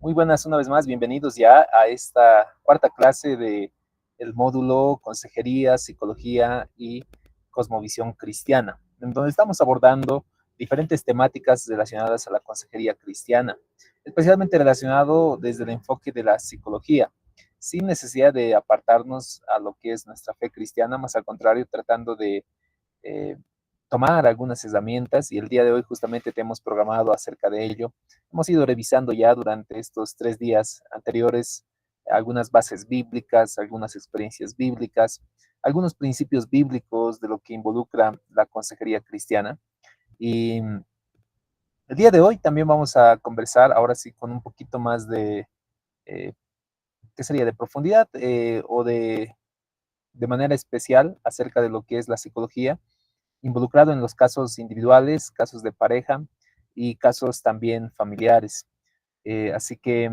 Muy buenas una vez más, bienvenidos ya a esta cuarta clase de el módulo Consejería, Psicología y Cosmovisión Cristiana, en donde estamos abordando diferentes temáticas relacionadas a la consejería cristiana, especialmente relacionado desde el enfoque de la psicología, sin necesidad de apartarnos a lo que es nuestra fe cristiana, más al contrario, tratando de eh, tomar algunas herramientas y el día de hoy justamente te hemos programado acerca de ello. Hemos ido revisando ya durante estos 3 días anteriores algunas bases bíblicas, algunas experiencias bíblicas, algunos principios bíblicos de lo que involucra la consejería cristiana. Y el día de hoy también vamos a conversar, ahora sí, con un poquito más de, eh, ¿qué sería? De profundidad o de manera especial acerca de lo que es la psicología involucrado en los casos individuales, casos de pareja y casos también familiares. Así que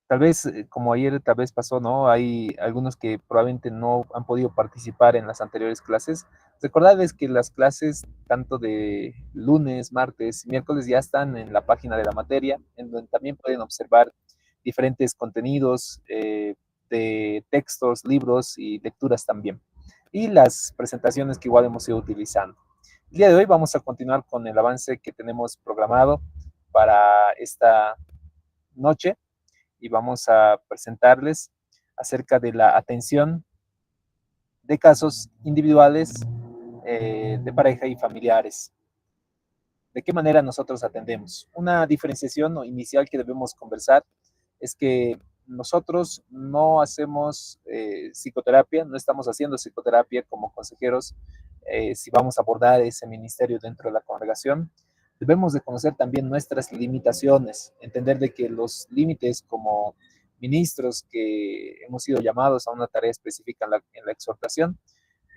tal vez, como ayer tal vez pasó, ¿no? Hay algunos que probablemente no han podido participar en las anteriores clases. Recordarles que las clases, tanto de lunes, martes y miércoles, ya están en la página de la materia, en donde también pueden observar diferentes contenidos de textos, libros y lecturas también. Y las presentaciones que igual hemos ido utilizando. El día de hoy vamos a continuar con el avance que tenemos programado para esta noche y vamos a presentarles acerca de la atención de casos individuales de pareja y familiares. ¿De qué manera nosotros atendemos? Una diferenciación inicial que debemos conversar es que nosotros no hacemos psicoterapia, no estamos haciendo psicoterapia como consejeros. Si vamos a abordar ese ministerio dentro de la congregación, debemos de conocer también nuestras limitaciones, entender de que los límites como ministros que hemos sido llamados a una tarea específica en la exhortación,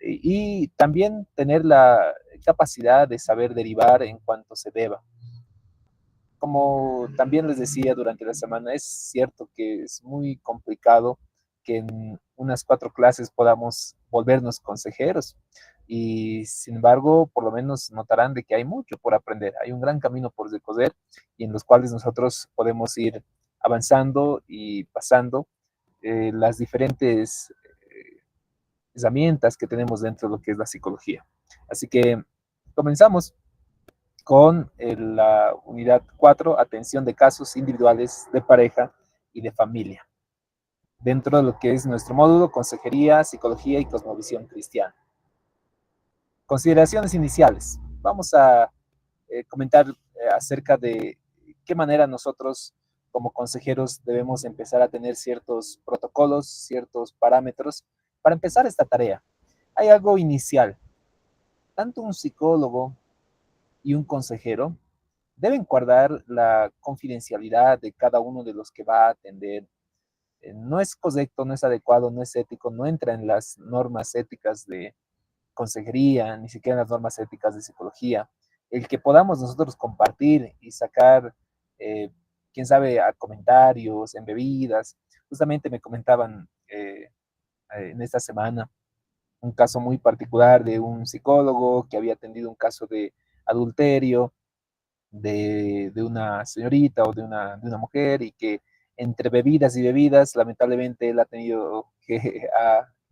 y también tener la capacidad de saber derivar en cuanto se deba. Como también les decía durante la semana, es cierto que es muy complicado que en unas 4 clases podamos volvernos consejeros y sin embargo, por lo menos notarán de que hay mucho por aprender, hay un gran camino por recorrer y en los cuales nosotros podemos ir avanzando y pasando las diferentes herramientas que tenemos dentro de lo que es la psicología. Así que comenzamos con la unidad 4, atención de casos individuales de pareja y de familia, dentro de lo que es nuestro módulo, consejería, psicología y cosmovisión cristiana. Consideraciones iniciales. Vamos a comentar acerca de qué manera nosotros como consejeros debemos empezar a tener ciertos protocolos, ciertos parámetros para empezar esta tarea. Hay algo inicial. Tanto un psicólogo y un consejero deben guardar la confidencialidad de cada uno de los que va a atender. No es correcto, no es adecuado, no es ético, no entra en las normas éticas de consejería, ni siquiera en las normas éticas de psicología. El que podamos nosotros compartir y sacar, eh, quién sabe, a comentarios, en bebidas. Justamente me comentaban en esta semana un caso muy particular de un psicólogo que había atendido un caso de adulterio de una señorita o de una mujer y que entre bebidas y bebidas, lamentablemente él ha tenido que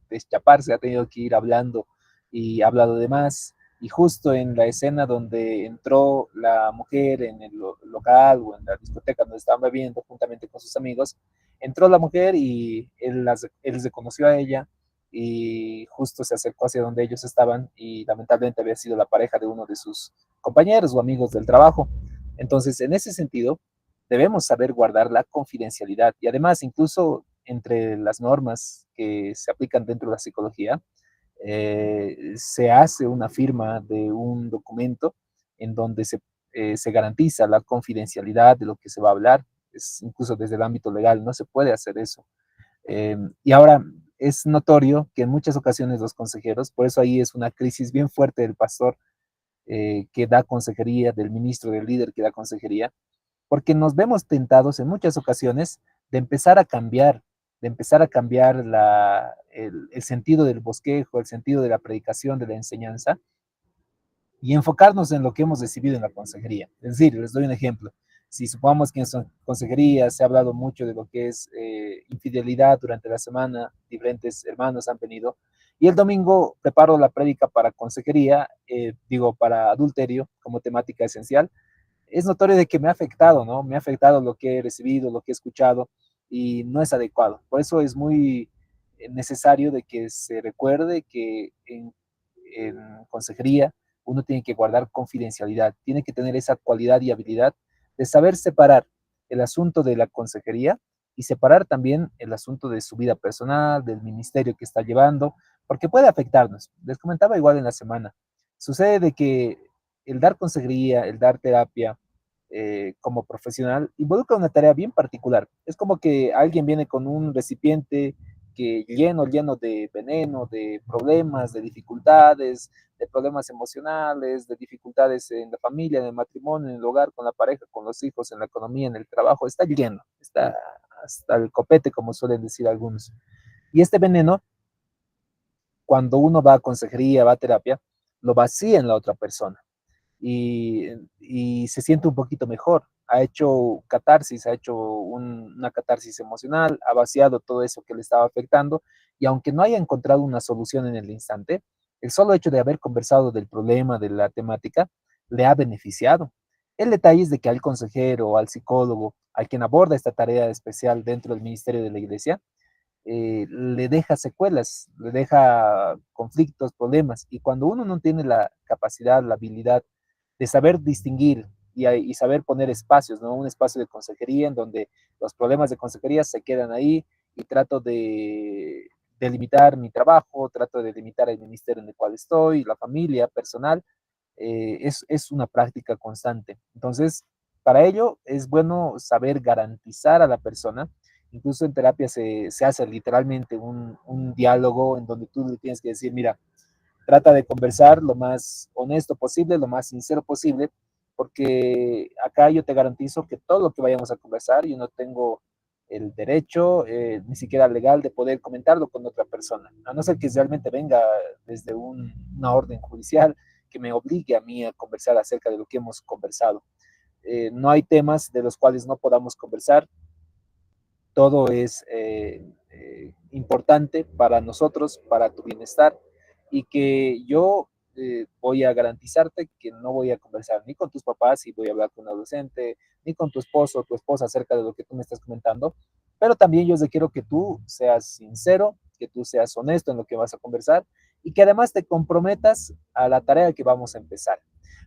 deschaparse, ha tenido que ir hablando y ha hablado de más. Y justo en la escena donde entró la mujer en el local o en la discoteca donde estaban bebiendo juntamente con sus amigos, entró la mujer y él reconoció a ella y justo se acercó hacia donde ellos estaban y lamentablemente había sido la pareja de uno de sus compañeros o amigos del trabajo. Entonces, en ese sentido, debemos saber guardar la confidencialidad y además, incluso entre las normas que se aplican dentro de la psicología, se hace una firma de un documento en donde se garantiza la confidencialidad de lo que se va a hablar. Es incluso desde el ámbito legal, no se puede hacer eso. Y ahora es notorio que en muchas ocasiones los consejeros, por eso ahí es una crisis bien fuerte del pastor que da consejería, del ministro, del líder que da consejería, porque nos vemos tentados en muchas ocasiones de empezar a cambiar, el sentido del bosquejo, el sentido de la predicación, de la enseñanza, y enfocarnos en lo que hemos recibido en la consejería. Es decir, les doy un ejemplo. Si supongamos que en consejería se ha hablado mucho de lo que es infidelidad durante la semana, diferentes hermanos han venido, y el domingo preparo la prédica para consejería, digo, para adulterio como temática esencial. Es notorio de que me ha afectado, ¿no? Me ha afectado lo que he recibido, lo que he escuchado, y no es adecuado. Por eso es muy necesario de que se recuerde que en consejería uno tiene que guardar confidencialidad, tiene que tener esa cualidad y habilidad de saber separar el asunto de la consejería y separar también el asunto de su vida personal, del ministerio que está llevando, porque puede afectarnos. Les comentaba igual en la semana. Sucede de que el dar consejería, el dar terapia como profesional, involucra una tarea bien particular. Es como que alguien viene con un recipiente que lleno de veneno, de problemas, de problemas emocionales, de dificultades en la familia, en el matrimonio, en el hogar, con la pareja, con los hijos, en la economía, en el trabajo. Está lleno, está hasta el copete, como suelen decir algunos. Y este veneno, cuando uno va a consejería, va a terapia, lo vacía en la otra persona y se siente un poquito mejor. Ha hecho catarsis, ha hecho una catarsis emocional, ha vaciado todo eso que le estaba afectando y aunque no haya encontrado una solución en el instante, el solo hecho de haber conversado del problema, de la temática, le ha beneficiado. El detalle es de que al consejero, al psicólogo, al quien aborda esta tarea especial dentro del ministerio de la iglesia, le deja secuelas, le deja conflictos, problemas. Y cuando uno no tiene la capacidad, la habilidad de saber distinguir y saber poner espacios, ¿no? Un espacio de consejería en donde los problemas de consejería se quedan ahí y trato de delimitar mi trabajo, trato de delimitar el ministerio en el cual estoy, la familia personal, es una práctica constante. Entonces, para ello es bueno saber garantizar a la persona. Incluso en terapia se hace literalmente un diálogo en donde tú le tienes que decir, mira, trata de conversar lo más honesto posible, lo más sincero posible, porque acá yo te garantizo que todo lo que vayamos a conversar, yo no tengo el derecho, ni siquiera legal, de poder comentarlo con otra persona, a no ser que realmente venga desde una orden judicial que me obligue a mí a conversar acerca de lo que hemos conversado. No hay temas de los cuales no podamos conversar, todo es importante para nosotros, para tu bienestar, y que yo voy a garantizarte que no voy a conversar ni con tus papás y voy a hablar con un adolescente, ni con tu esposo o tu esposa acerca de lo que tú me estás comentando, pero también yo quiero que tú seas sincero, que tú seas honesto en lo que vas a conversar y que además te comprometas a la tarea que vamos a empezar.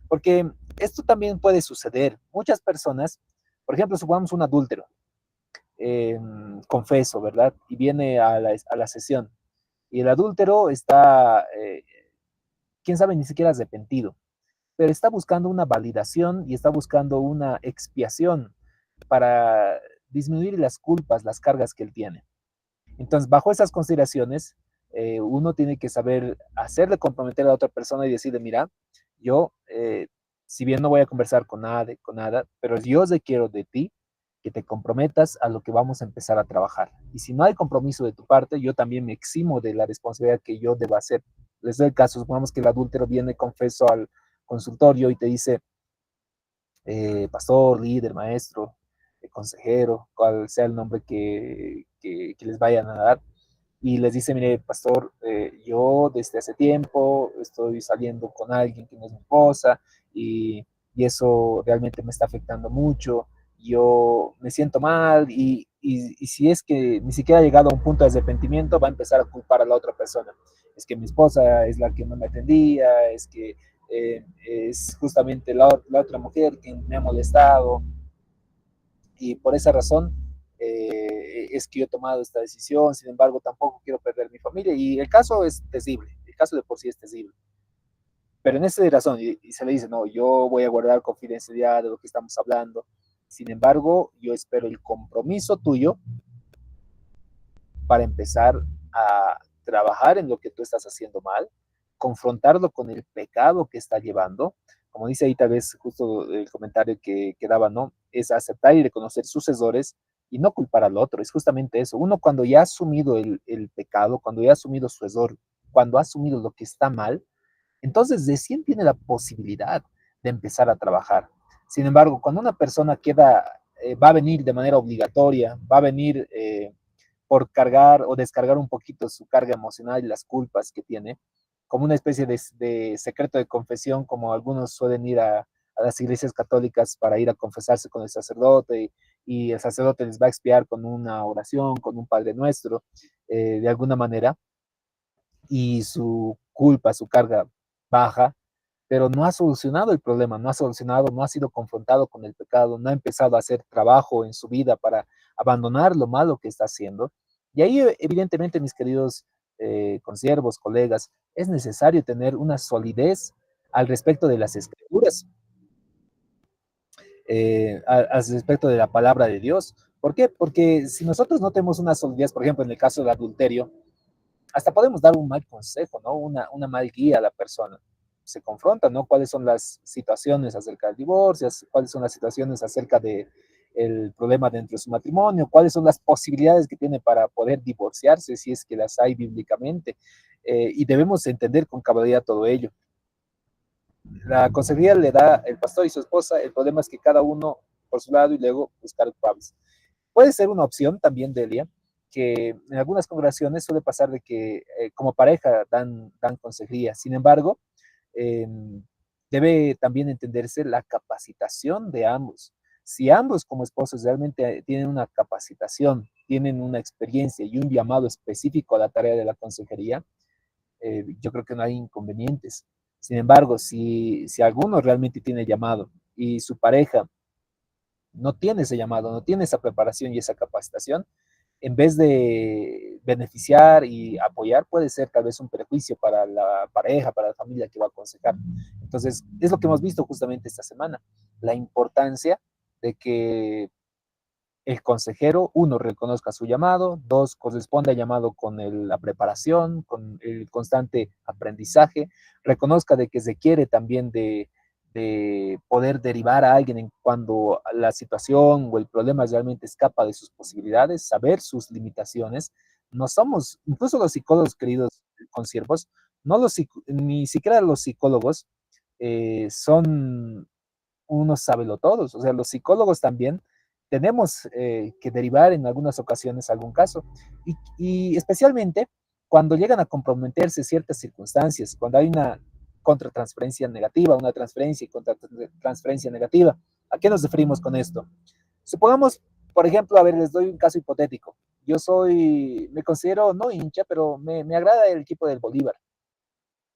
Porque esto también puede suceder. Muchas personas, por ejemplo, supongamos un adúltero, confeso, ¿verdad? Y viene a la sesión. Y el adúltero está, quién sabe, ni siquiera arrepentido, pero está buscando una validación y está buscando una expiación para disminuir las culpas, las cargas que él tiene. Entonces, bajo esas consideraciones, uno tiene que saber hacerle comprometer a la otra persona y decirle, mira, yo, si bien no voy a conversar con nada, pero yo requiero de ti que te comprometas a lo que vamos a empezar a trabajar. Y si no hay compromiso de tu parte, yo también me eximo de la responsabilidad que yo deba hacer. Les doy el caso, supongamos que el adúltero viene confeso al consultorio y te dice, pastor, líder, maestro, consejero, cual sea el nombre que les vayan a dar, y les dice, mire, pastor, yo desde hace tiempo estoy saliendo con alguien que no es mi esposa y eso realmente me está afectando mucho, yo me siento mal y si es que ni siquiera ha llegado a un punto de arrepentimiento, va a empezar a culpar a la otra persona. Es que mi esposa es la que no me atendía, es que es justamente la otra mujer que me ha molestado y por esa razón es que yo he tomado esta decisión, sin embargo tampoco quiero perder mi familia y el caso es terrible, el caso de por sí es terrible. Pero en esa razón, y se le dice, no, yo voy a guardar confidencialidad de lo que estamos hablando, sin embargo, yo espero el compromiso tuyo para empezar a trabajar en lo que tú estás haciendo mal, confrontarlo con el pecado que está llevando. Como dice ahí tal vez justo el comentario que daba, ¿no? Es aceptar y reconocer sus errores y no culpar al otro. Es justamente eso. Uno cuando ya ha asumido el pecado, cuando ya ha asumido su error, cuando ha asumido lo que está mal, entonces recién tiene la posibilidad de empezar a trabajar. Sin embargo, cuando una persona va a venir de manera obligatoria, va a venir por cargar o descargar un poquito su carga emocional y las culpas que tiene, como una especie de secreto de confesión, como algunos suelen ir a las iglesias católicas para ir a confesarse con el sacerdote y el sacerdote les va a expiar con una oración, con un Padre Nuestro, de alguna manera, y su culpa, su carga baja, pero no ha solucionado el problema, no ha solucionado, no ha sido confrontado con el pecado, no ha empezado a hacer trabajo en su vida para abandonar lo malo que está haciendo. Y ahí, evidentemente, mis queridos consiervos, colegas, es necesario tener una solidez al respecto de las escrituras, al respecto de la palabra de Dios. ¿Por qué? Porque si nosotros no tenemos una solidez, por ejemplo, en el caso del adulterio, hasta podemos dar un mal consejo, ¿no? Una mal guía a la persona. Se confronta, ¿no? ¿Cuáles son las situaciones acerca del divorcio? ¿Cuáles son las situaciones acerca de el problema dentro de su matrimonio? ¿Cuáles son las posibilidades que tiene para poder divorciarse, si es que las hay bíblicamente? Y debemos entender con cabalidad todo ello. La consejería le da el pastor y su esposa, el problema es que cada uno por su lado y luego buscar culpables. Puede ser una opción también, Delia, que en algunas congregaciones suele pasar de que como pareja dan consejería. Sin embargo, eh, debe también entenderse la capacitación de ambos. Si ambos como esposos realmente tienen una capacitación, tienen una experiencia y un llamado específico a la tarea de la consejería, yo creo que no hay inconvenientes. Sin embargo, si alguno realmente tiene llamado y su pareja no tiene ese llamado, no tiene esa preparación y esa capacitación, en vez de beneficiar y apoyar, puede ser tal vez un perjuicio para la pareja, para la familia que va a aconsejar. Entonces, es lo que hemos visto justamente esta semana, la importancia de que el consejero, uno, reconozca su llamado, dos, corresponde al llamado con la preparación, con el constante aprendizaje, reconozca de que se quiere también de poder derivar a alguien en cuando la situación o el problema realmente escapa de sus posibilidades, saber sus limitaciones. No somos, incluso los psicólogos, queridos consiervos, no ni siquiera los psicólogos son unos sabelotodos, o sea, los psicólogos también tenemos que derivar en algunas ocasiones algún caso y especialmente cuando llegan a comprometerse ciertas circunstancias, cuando hay una contratransferencia negativa, una transferencia y contratransferencia negativa. ¿A qué nos referimos con esto? Supongamos, por ejemplo, a ver, les doy un caso hipotético. Me considero no hincha, pero me agrada el equipo del Bolívar.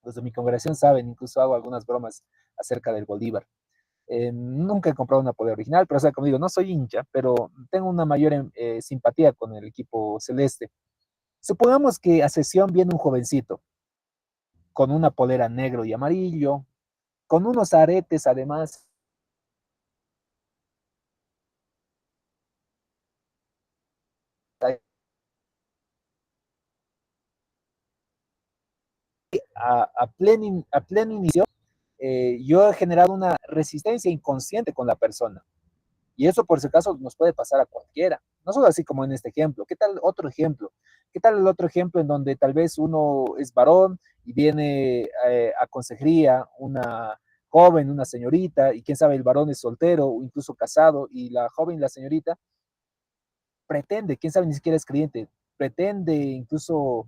Los de mi congregación saben, incluso hago algunas bromas acerca del Bolívar. Nunca he comprado una polera original, pero o sea, como digo, no soy hincha, pero tengo una mayor simpatía con el equipo celeste. Supongamos que a sesión viene un jovencito con una polera negro y amarillo, con unos aretes además a pleno inicio. Yo he generado una resistencia inconsciente con la persona. Y eso, por si acaso, nos puede pasar a cualquiera. No solo así como en este ejemplo. ¿Qué tal otro ejemplo? ¿Qué tal el otro ejemplo en donde tal vez uno es varón y viene a consejería una joven, una señorita, y quién sabe, el varón es soltero o incluso casado, y la joven, la señorita, pretende, quién sabe, ni siquiera es creyente, pretende incluso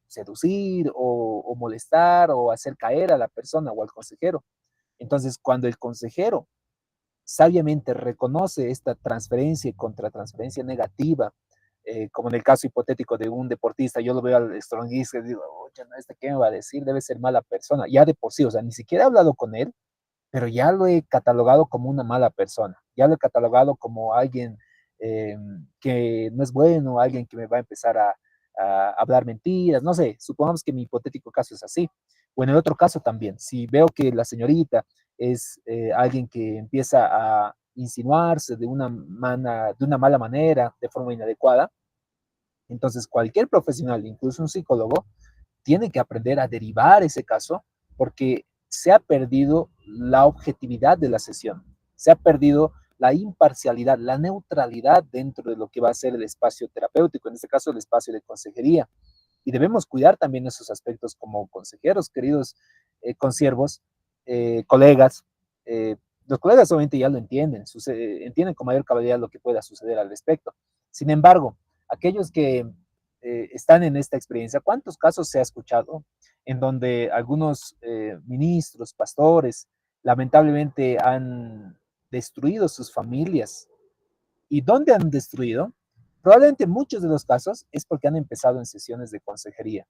seducir o molestar o hacer caer a la persona o al consejero. Entonces, cuando el consejero sabiamente reconoce esta transferencia y contratransferencia negativa, como en el caso hipotético de un deportista, yo lo veo al strongista y digo, oye, no, ¿este qué me va a decir? Debe ser mala persona, ya de por sí, o sea, ni siquiera he hablado con él, pero ya lo he catalogado como una mala persona, ya lo he catalogado como alguien que no es bueno, alguien que me va a empezar a hablar mentiras, no sé, supongamos que mi hipotético caso es así. O en el otro caso también, si veo que la señorita es alguien que empieza a insinuarse de una mala manera, de forma inadecuada, entonces cualquier profesional, incluso un psicólogo, tiene que aprender a derivar ese caso porque se ha perdido la objetividad de la sesión, se ha perdido la imparcialidad, la neutralidad dentro de lo que va a ser el espacio terapéutico, en este caso el espacio de consejería. Y debemos cuidar también esos aspectos como consejeros, queridos consiervos, colegas. Los colegas obviamente ya lo entienden, entienden con mayor cabalidad lo que pueda suceder al respecto. Sin embargo, aquellos que están en esta experiencia, ¿cuántos casos se ha escuchado en donde algunos ministros, pastores, lamentablemente han destruido sus familias? ¿Y dónde han destruido? Probablemente muchos de los casos es porque han empezado en sesiones de consejería.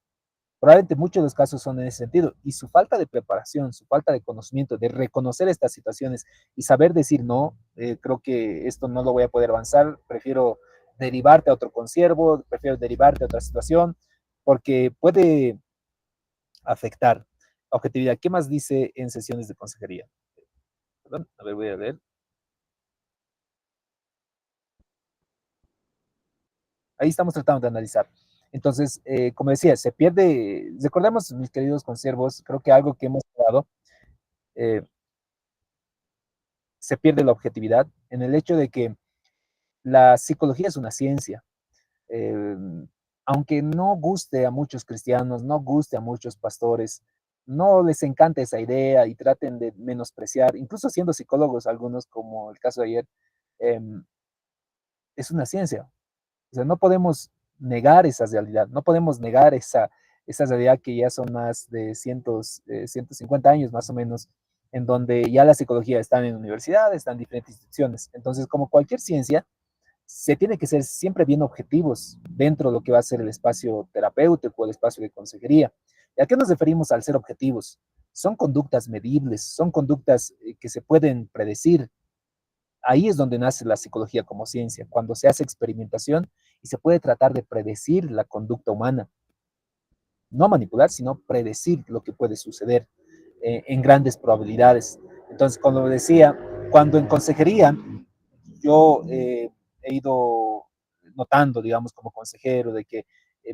Probablemente muchos de los casos son en ese sentido. Y su falta de preparación, su falta de conocimiento, de reconocer estas situaciones y saber decir no, creo que esto no lo voy a poder avanzar, prefiero derivarte a otro consiervo, prefiero derivarte a otra situación, porque puede afectar objetividad. ¿Qué más dice en sesiones de consejería? Perdón, a ver, voy a ver. Ahí estamos tratando de analizar. Entonces, como decía, se pierde, recordemos, mis queridos consiervos, creo que algo que hemos hablado, eh, se pierde la objetividad en el hecho de que la psicología es una ciencia. Eh, Aunque no guste a muchos cristianos, no guste a muchos pastores, no les encanta esa idea y traten de menospreciar, incluso siendo psicólogos algunos, como el caso de ayer, eh, es una ciencia. O sea, no podemos negar esa realidad, no podemos negar esa realidad que ya son más de 150 años más o menos, en donde ya la psicología está en universidades, está en diferentes instituciones. Entonces, como cualquier ciencia, se tiene que ser siempre bien objetivos dentro de lo que va a ser el espacio terapéutico, el espacio de consejería. ¿Y a qué nos referimos al ser objetivos? Son conductas medibles, son conductas que se pueden predecir. Ahí es donde nace la psicología como ciencia, cuando se hace experimentación y se puede tratar de predecir la conducta humana. No manipular, sino predecir lo que puede suceder en grandes probabilidades. Entonces, como decía, cuando en consejería yo he ido notando, digamos, como consejero, de que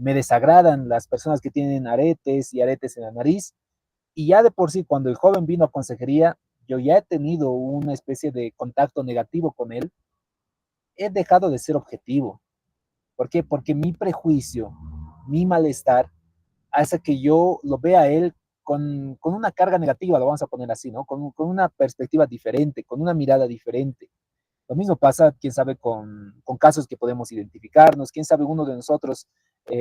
me desagradan las personas que tienen aretes y aretes en la nariz, y ya de por sí, cuando el joven vino a consejería, yo ya he tenido una especie de contacto negativo con él, he dejado de ser objetivo. ¿Por qué? Porque mi prejuicio, mi malestar, hace que yo lo vea a él con una carga negativa, lo vamos a poner así, ¿no? Con una perspectiva diferente, con una mirada diferente. Lo mismo pasa, quién sabe, con casos que podemos identificarnos, quién sabe, uno de nosotros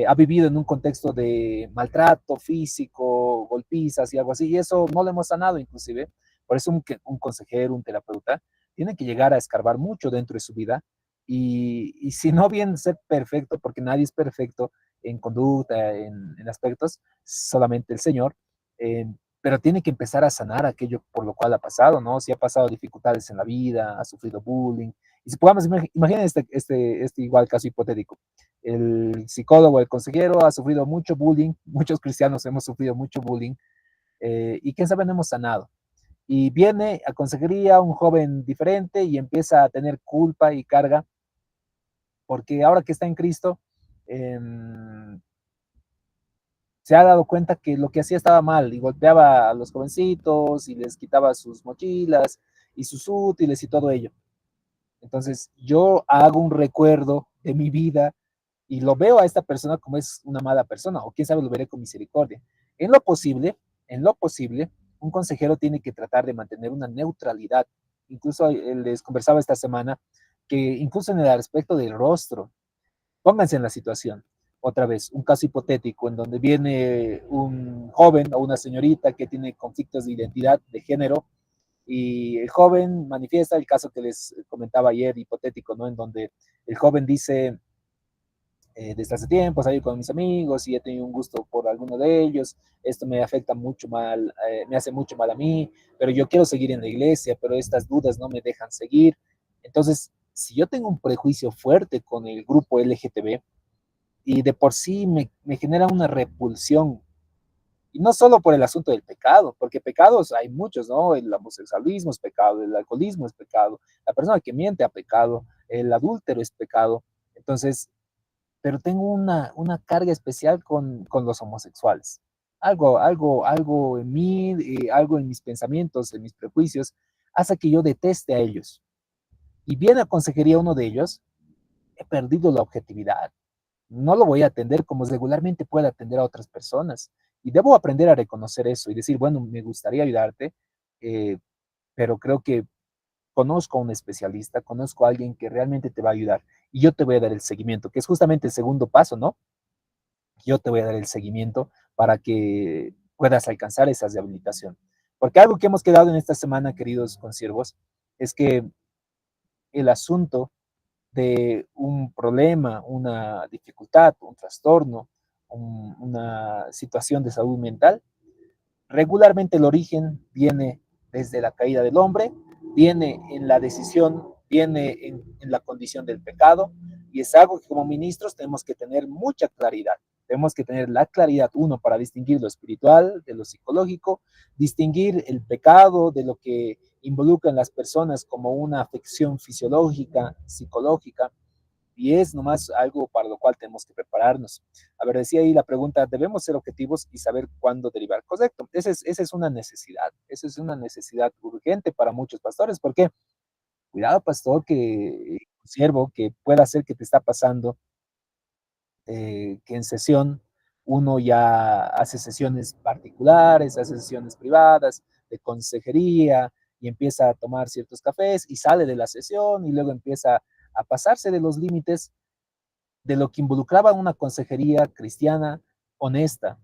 ha vivido en un contexto de maltrato físico, golpizas y algo así, y eso no lo hemos sanado inclusive. Por eso un consejero, un terapeuta, tiene que llegar a escarbar mucho dentro de su vida y si no bien ser perfecto, porque nadie es perfecto en conducta, en aspectos, solamente el Señor, eh, pero tiene que empezar a sanar aquello por lo cual ha pasado, ¿no? Si ha pasado dificultades en la vida, ha sufrido bullying. Y si podamos, imaginen este igual caso hipotético. El psicólogo, el consejero ha sufrido mucho bullying, muchos cristianos hemos sufrido mucho bullying, y quién sabe, no hemos sanado. Y viene a consejería un joven diferente y empieza a tener culpa y carga, porque ahora que está en Cristo, eh, se ha dado cuenta que lo que hacía estaba mal y golpeaba a los jovencitos y les quitaba sus mochilas y sus útiles y todo ello. Entonces yo hago un recuerdo de mi vida y lo veo a esta persona como es una mala persona o quién sabe lo veré con misericordia. En lo posible, en lo posible, un consejero tiene que tratar de mantener una neutralidad. Incluso les conversaba esta semana que incluso en el aspecto del rostro, pónganse en la situación. Otra vez, un caso hipotético en donde viene un joven o una señorita que tiene conflictos de identidad de género y el joven manifiesta el caso que les comentaba ayer, hipotético, ¿no? En donde el joven dice, desde hace tiempo salí con mis amigos y he tenido un gusto por alguno de ellos, esto me afecta mucho mal, me hace mucho mal a mí, pero yo quiero seguir en la iglesia, pero estas dudas no me dejan seguir. Entonces, si yo tengo un prejuicio fuerte con el grupo LGTB, y de por sí me genera una repulsión. Y no solo por el asunto del pecado, porque pecados hay muchos, ¿no? El homosexualismo es pecado, el alcoholismo es pecado, la persona que miente ha pecado, el adúltero es pecado. Entonces, pero tengo una carga especial con los homosexuales. Algo en mí, algo en mis pensamientos, en mis prejuicios, hace que yo deteste a ellos. Y viene a consejería uno de ellos, he perdido la objetividad, no lo voy a atender como regularmente puede atender a otras personas. Y debo aprender a reconocer eso y decir, bueno, me gustaría ayudarte, eh, pero creo que conozco a un especialista, conozco a alguien que realmente te va a ayudar y yo te voy a dar el seguimiento, que es justamente el segundo paso, ¿no? Yo te voy a dar el seguimiento para que puedas alcanzar esa rehabilitación. Porque algo que hemos quedado en esta semana, queridos consiervos, es que el asunto de un problema, una dificultad, un trastorno, una situación de salud mental, regularmente el origen viene desde la caída del hombre, viene en la decisión, viene en la condición del pecado, y es algo que como ministros tenemos que tener mucha claridad. Tenemos que tener la claridad, uno, para distinguir lo espiritual de lo psicológico, distinguir el pecado de lo que involucra en las personas como una afección fisiológica, psicológica, y es nomás algo para lo cual tenemos que prepararnos. A ver, decía ahí la pregunta, debemos ser objetivos y saber cuándo derivar. Correcto, esa es una necesidad, esa es una necesidad urgente para muchos pastores, porque cuidado, pastor, que siervo, que pueda ser que te está pasando, que en sesión uno ya hace sesiones particulares, hace sesiones privadas, de consejería, y empieza a tomar ciertos cafés y sale de la sesión y luego empieza a pasarse de los límites de lo que involucraba una consejería cristiana honesta.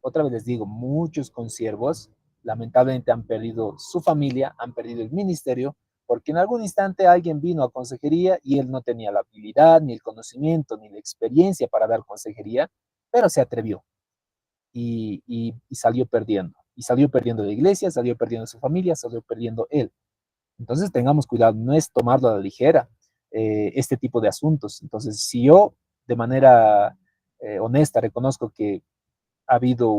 Otra vez les digo, muchos consiervos lamentablemente han perdido su familia, han perdido el ministerio, porque en algún instante alguien vino a consejería y él no tenía la habilidad, ni el conocimiento, ni la experiencia para dar consejería, pero se atrevió y salió perdiendo. Y salió perdiendo la iglesia, salió perdiendo su familia, salió perdiendo él. Entonces tengamos cuidado, no es tomarlo a la ligera este tipo de asuntos. Entonces, si yo de manera honesta reconozco que ha habido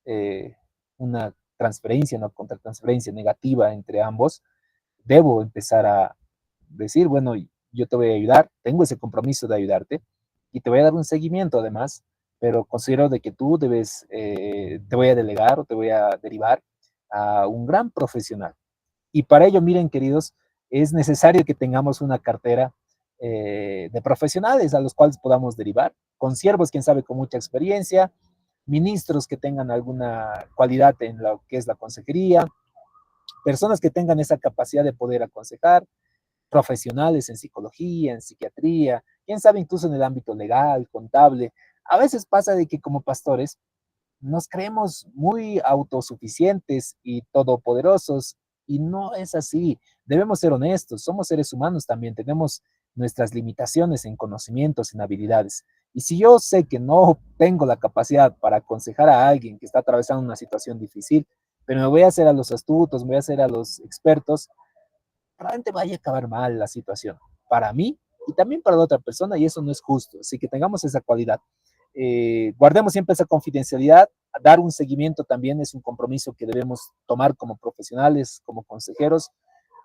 eh, una transferencia, una contratransferencia negativa entre ambos, debo empezar a decir, bueno, yo te voy a ayudar, tengo ese compromiso de ayudarte y te voy a dar un seguimiento además, pero considero de que tú debes, te voy a delegar o te voy a derivar a un gran profesional. Y para ello, miren, queridos, es necesario que tengamos una cartera de profesionales a los cuales podamos derivar, con siervos, quién sabe, con mucha experiencia, ministros que tengan alguna cualidad en lo que es la consejería, personas que tengan esa capacidad de poder aconsejar, profesionales en psicología, en psiquiatría, quién sabe, incluso en el ámbito legal, contable. A veces pasa de que como pastores nos creemos muy autosuficientes y todopoderosos y no es así. Debemos ser honestos, somos seres humanos también, tenemos nuestras limitaciones en conocimientos, en habilidades. Y si yo sé que no tengo la capacidad para aconsejar a alguien que está atravesando una situación difícil, pero me voy a hacer a los astutos, me voy a hacer a los expertos, probablemente vaya a acabar mal la situación para mí y también para la otra persona y eso no es justo. Así que tengamos esa cualidad. Guardemos siempre esa confidencialidad. Dar un seguimiento también es un compromiso que debemos tomar como profesionales, como consejeros,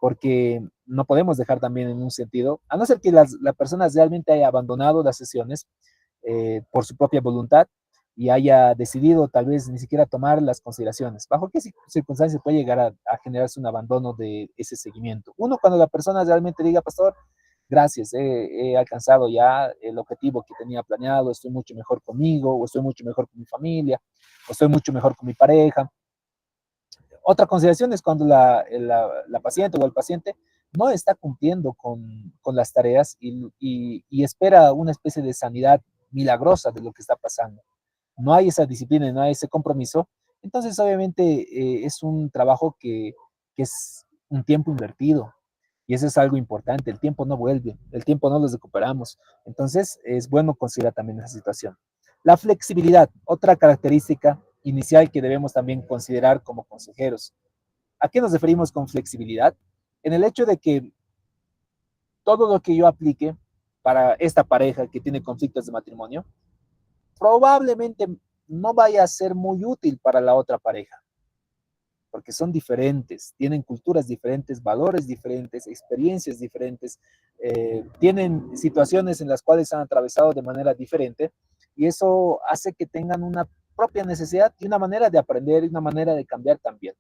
porque no podemos dejar también en un sentido, a no ser que la persona realmente haya abandonado las sesiones por su propia voluntad y haya decidido tal vez ni siquiera tomar las consideraciones. ¿Bajo qué circunstancias puede llegar a generarse un abandono de ese seguimiento? Uno, cuando la persona realmente diga, pastor, gracias, he alcanzado ya el objetivo que tenía planeado, estoy mucho mejor conmigo, o estoy mucho mejor con mi familia, o estoy mucho mejor con mi pareja. Otra consideración es cuando la paciente o el paciente no está cumpliendo con las tareas y espera una especie de sanidad milagrosa de lo que está pasando. No hay esa disciplina, no hay ese compromiso. Entonces, obviamente, es un trabajo que es un tiempo invertido. Y eso es algo importante. El tiempo no vuelve, el tiempo no lo recuperamos. Entonces, es bueno considerar también esa situación. La flexibilidad, otra característica inicial que debemos también considerar como consejeros. ¿A qué nos referimos con flexibilidad? En el hecho de que todo lo que yo aplique para esta pareja que tiene conflictos de matrimonio, probablemente no vaya a ser muy útil para la otra pareja, porque son diferentes, tienen culturas diferentes, valores diferentes, experiencias diferentes, tienen situaciones en las cuales han atravesado de manera diferente y eso hace que tengan una propia necesidad y una manera de aprender y una manera de cambiar también.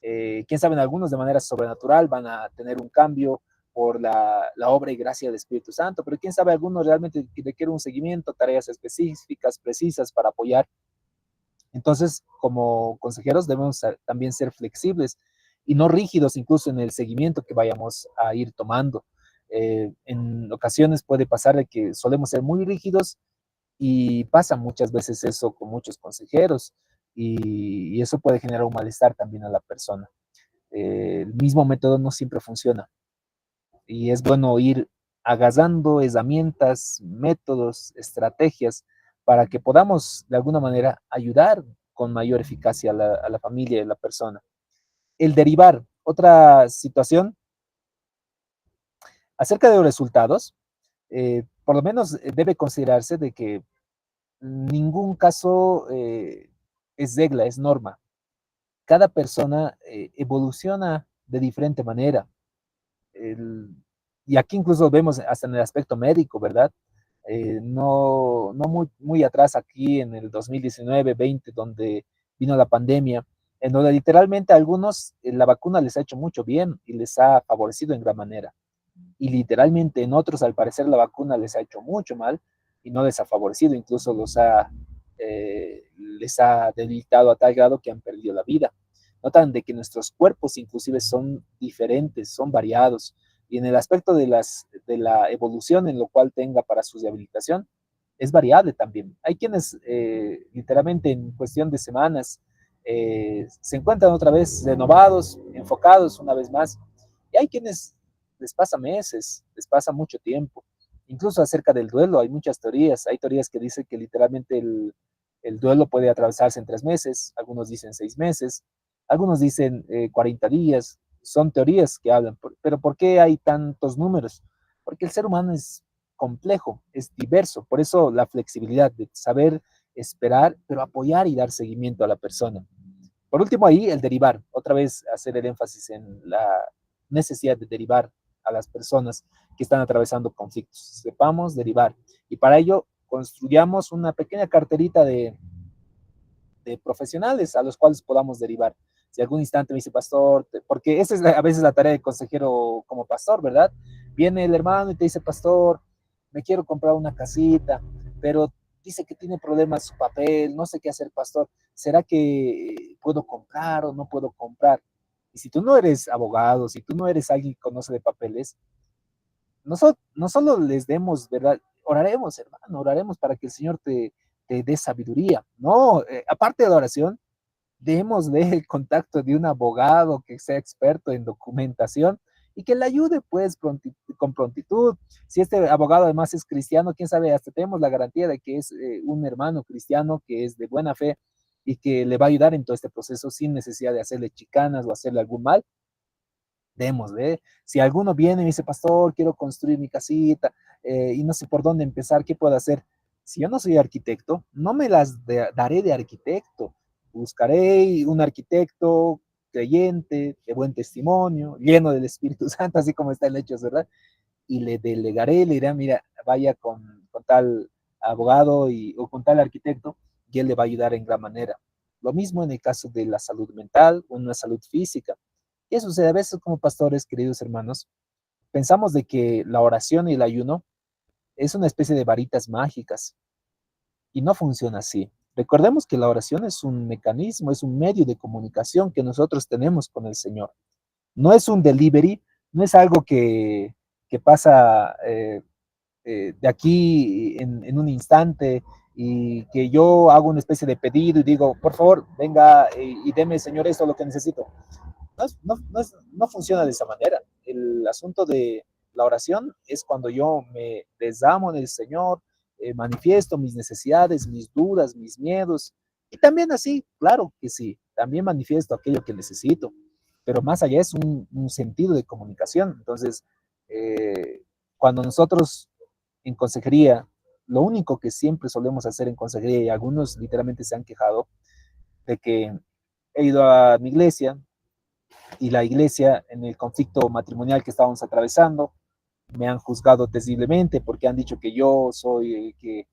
Quién sabe, algunos de manera sobrenatural van a tener un cambio por la obra y gracia del Espíritu Santo, pero quién sabe, algunos realmente requieren un seguimiento, tareas específicas, precisas para apoyar. Entonces, como consejeros debemos también ser flexibles y no rígidos incluso en el seguimiento que vayamos a ir tomando. En ocasiones puede pasar de que solemos ser muy rígidos y pasa muchas veces eso con muchos consejeros y eso puede generar un malestar también a la persona. El mismo método no siempre funciona y es bueno ir agasando herramientas, métodos, estrategias para que podamos de alguna manera ayudar con mayor eficacia a la familia y a la persona. El derivar, otra situación acerca de los resultados, por lo menos debe considerarse de que ningún caso es regla, es norma. Cada persona evoluciona de diferente manera. El, y aquí incluso vemos hasta en el aspecto médico, ¿verdad? No muy atrás aquí en el 2019-20, donde vino la pandemia, en donde literalmente a algunos la vacuna les ha hecho mucho bien y les ha favorecido en gran manera. Y literalmente en otros, al parecer, la vacuna les ha hecho mucho mal y no les ha favorecido, incluso les ha debilitado a tal grado que han perdido la vida. Notan de que nuestros cuerpos inclusive son diferentes, son variados, y en el aspecto de la evolución en lo cual tenga para su rehabilitación, es variable también. Hay quienes literalmente en cuestión de semanas se encuentran otra vez renovados, enfocados una vez más, y hay quienes les pasa meses, les pasa mucho tiempo. Incluso acerca del duelo hay muchas teorías. Hay teorías que dicen que literalmente el duelo puede atravesarse en 3 meses, algunos dicen 6 meses, algunos dicen 40 días. Son teorías que hablan, pero ¿por qué hay tantos números? Porque el ser humano es complejo, es diverso. Por eso la flexibilidad de saber esperar, pero apoyar y dar seguimiento a la persona. Por último, ahí el derivar, otra vez hacer el énfasis en la necesidad de derivar a las personas que están atravesando conflictos. Sepamos derivar. Y para ello construyamos una pequeña carterita de profesionales a los cuales podamos derivar. Si algún instante me dice pastor, porque esa es a veces la tarea de consejero como pastor, ¿verdad? Viene el hermano y te dice, pastor, me quiero comprar una casita, pero dice que tiene problemas su papel, no sé qué hacer, pastor. ¿Será que puedo comprar o no puedo comprar? Y si tú no eres abogado, si tú no eres alguien que conoce de papeles, no solo les demos, ¿verdad? Oraremos, hermano, oraremos para que el Señor te dé sabiduría. No, aparte de la oración, démosle el contacto de un abogado que sea experto en documentación y que le ayude pues con prontitud. Si este abogado además es cristiano, quién sabe, hasta tenemos la garantía de que es un hermano cristiano que es de buena fe y que le va a ayudar en todo este proceso sin necesidad de hacerle chicanas o hacerle algún mal. Démosle. Si alguno viene y me dice, pastor, quiero construir mi casita y no sé por dónde empezar, ¿qué puedo hacer? Si yo no soy arquitecto, no me las daré de arquitecto. Buscaré un arquitecto creyente, de buen testimonio, lleno del Espíritu Santo, así como está en Hechos, ¿verdad? Y le delegaré, le diré, mira, vaya con tal abogado o con tal arquitecto, y él le va a ayudar en gran manera. Lo mismo en el caso de la salud mental o una salud física. Y eso sucede a veces como pastores, queridos hermanos, pensamos de que la oración y el ayuno es una especie de varitas mágicas y no funciona así. Recordemos que la oración es un mecanismo, es un medio de comunicación que nosotros tenemos con el Señor. No es un delivery, no es algo que pasa de aquí en un instante y que yo hago una especie de pedido y digo, por favor, venga y deme, Señor, esto es lo que necesito. No funciona de esa manera. El asunto de la oración es cuando yo me desamo en el Señor, manifiesto mis necesidades, mis dudas, mis miedos, y también así, claro que sí, también manifiesto aquello que necesito, pero más allá es un sentido de comunicación. Entonces, cuando nosotros en consejería, lo único que siempre solemos hacer en consejería, y algunos literalmente se han quejado de que he ido a mi iglesia, y la iglesia en el conflicto matrimonial que estábamos atravesando. Me han juzgado terriblemente porque han dicho que yo soy el que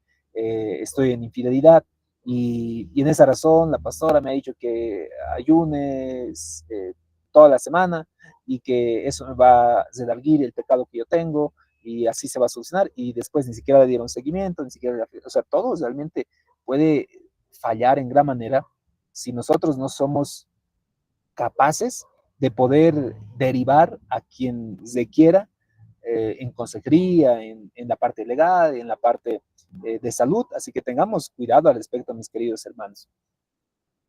estoy en infidelidad y en esa razón la pastora me ha dicho que ayunes toda la semana y que eso me va a redarguir el pecado que yo tengo y así se va a solucionar y después ni siquiera le dieron seguimiento, ni siquiera, o sea, todo realmente puede fallar en gran manera si nosotros no somos capaces de poder derivar a quien se quiera en consejería, en la parte legal, en la parte de salud. Así que tengamos cuidado al respecto, mis queridos hermanos.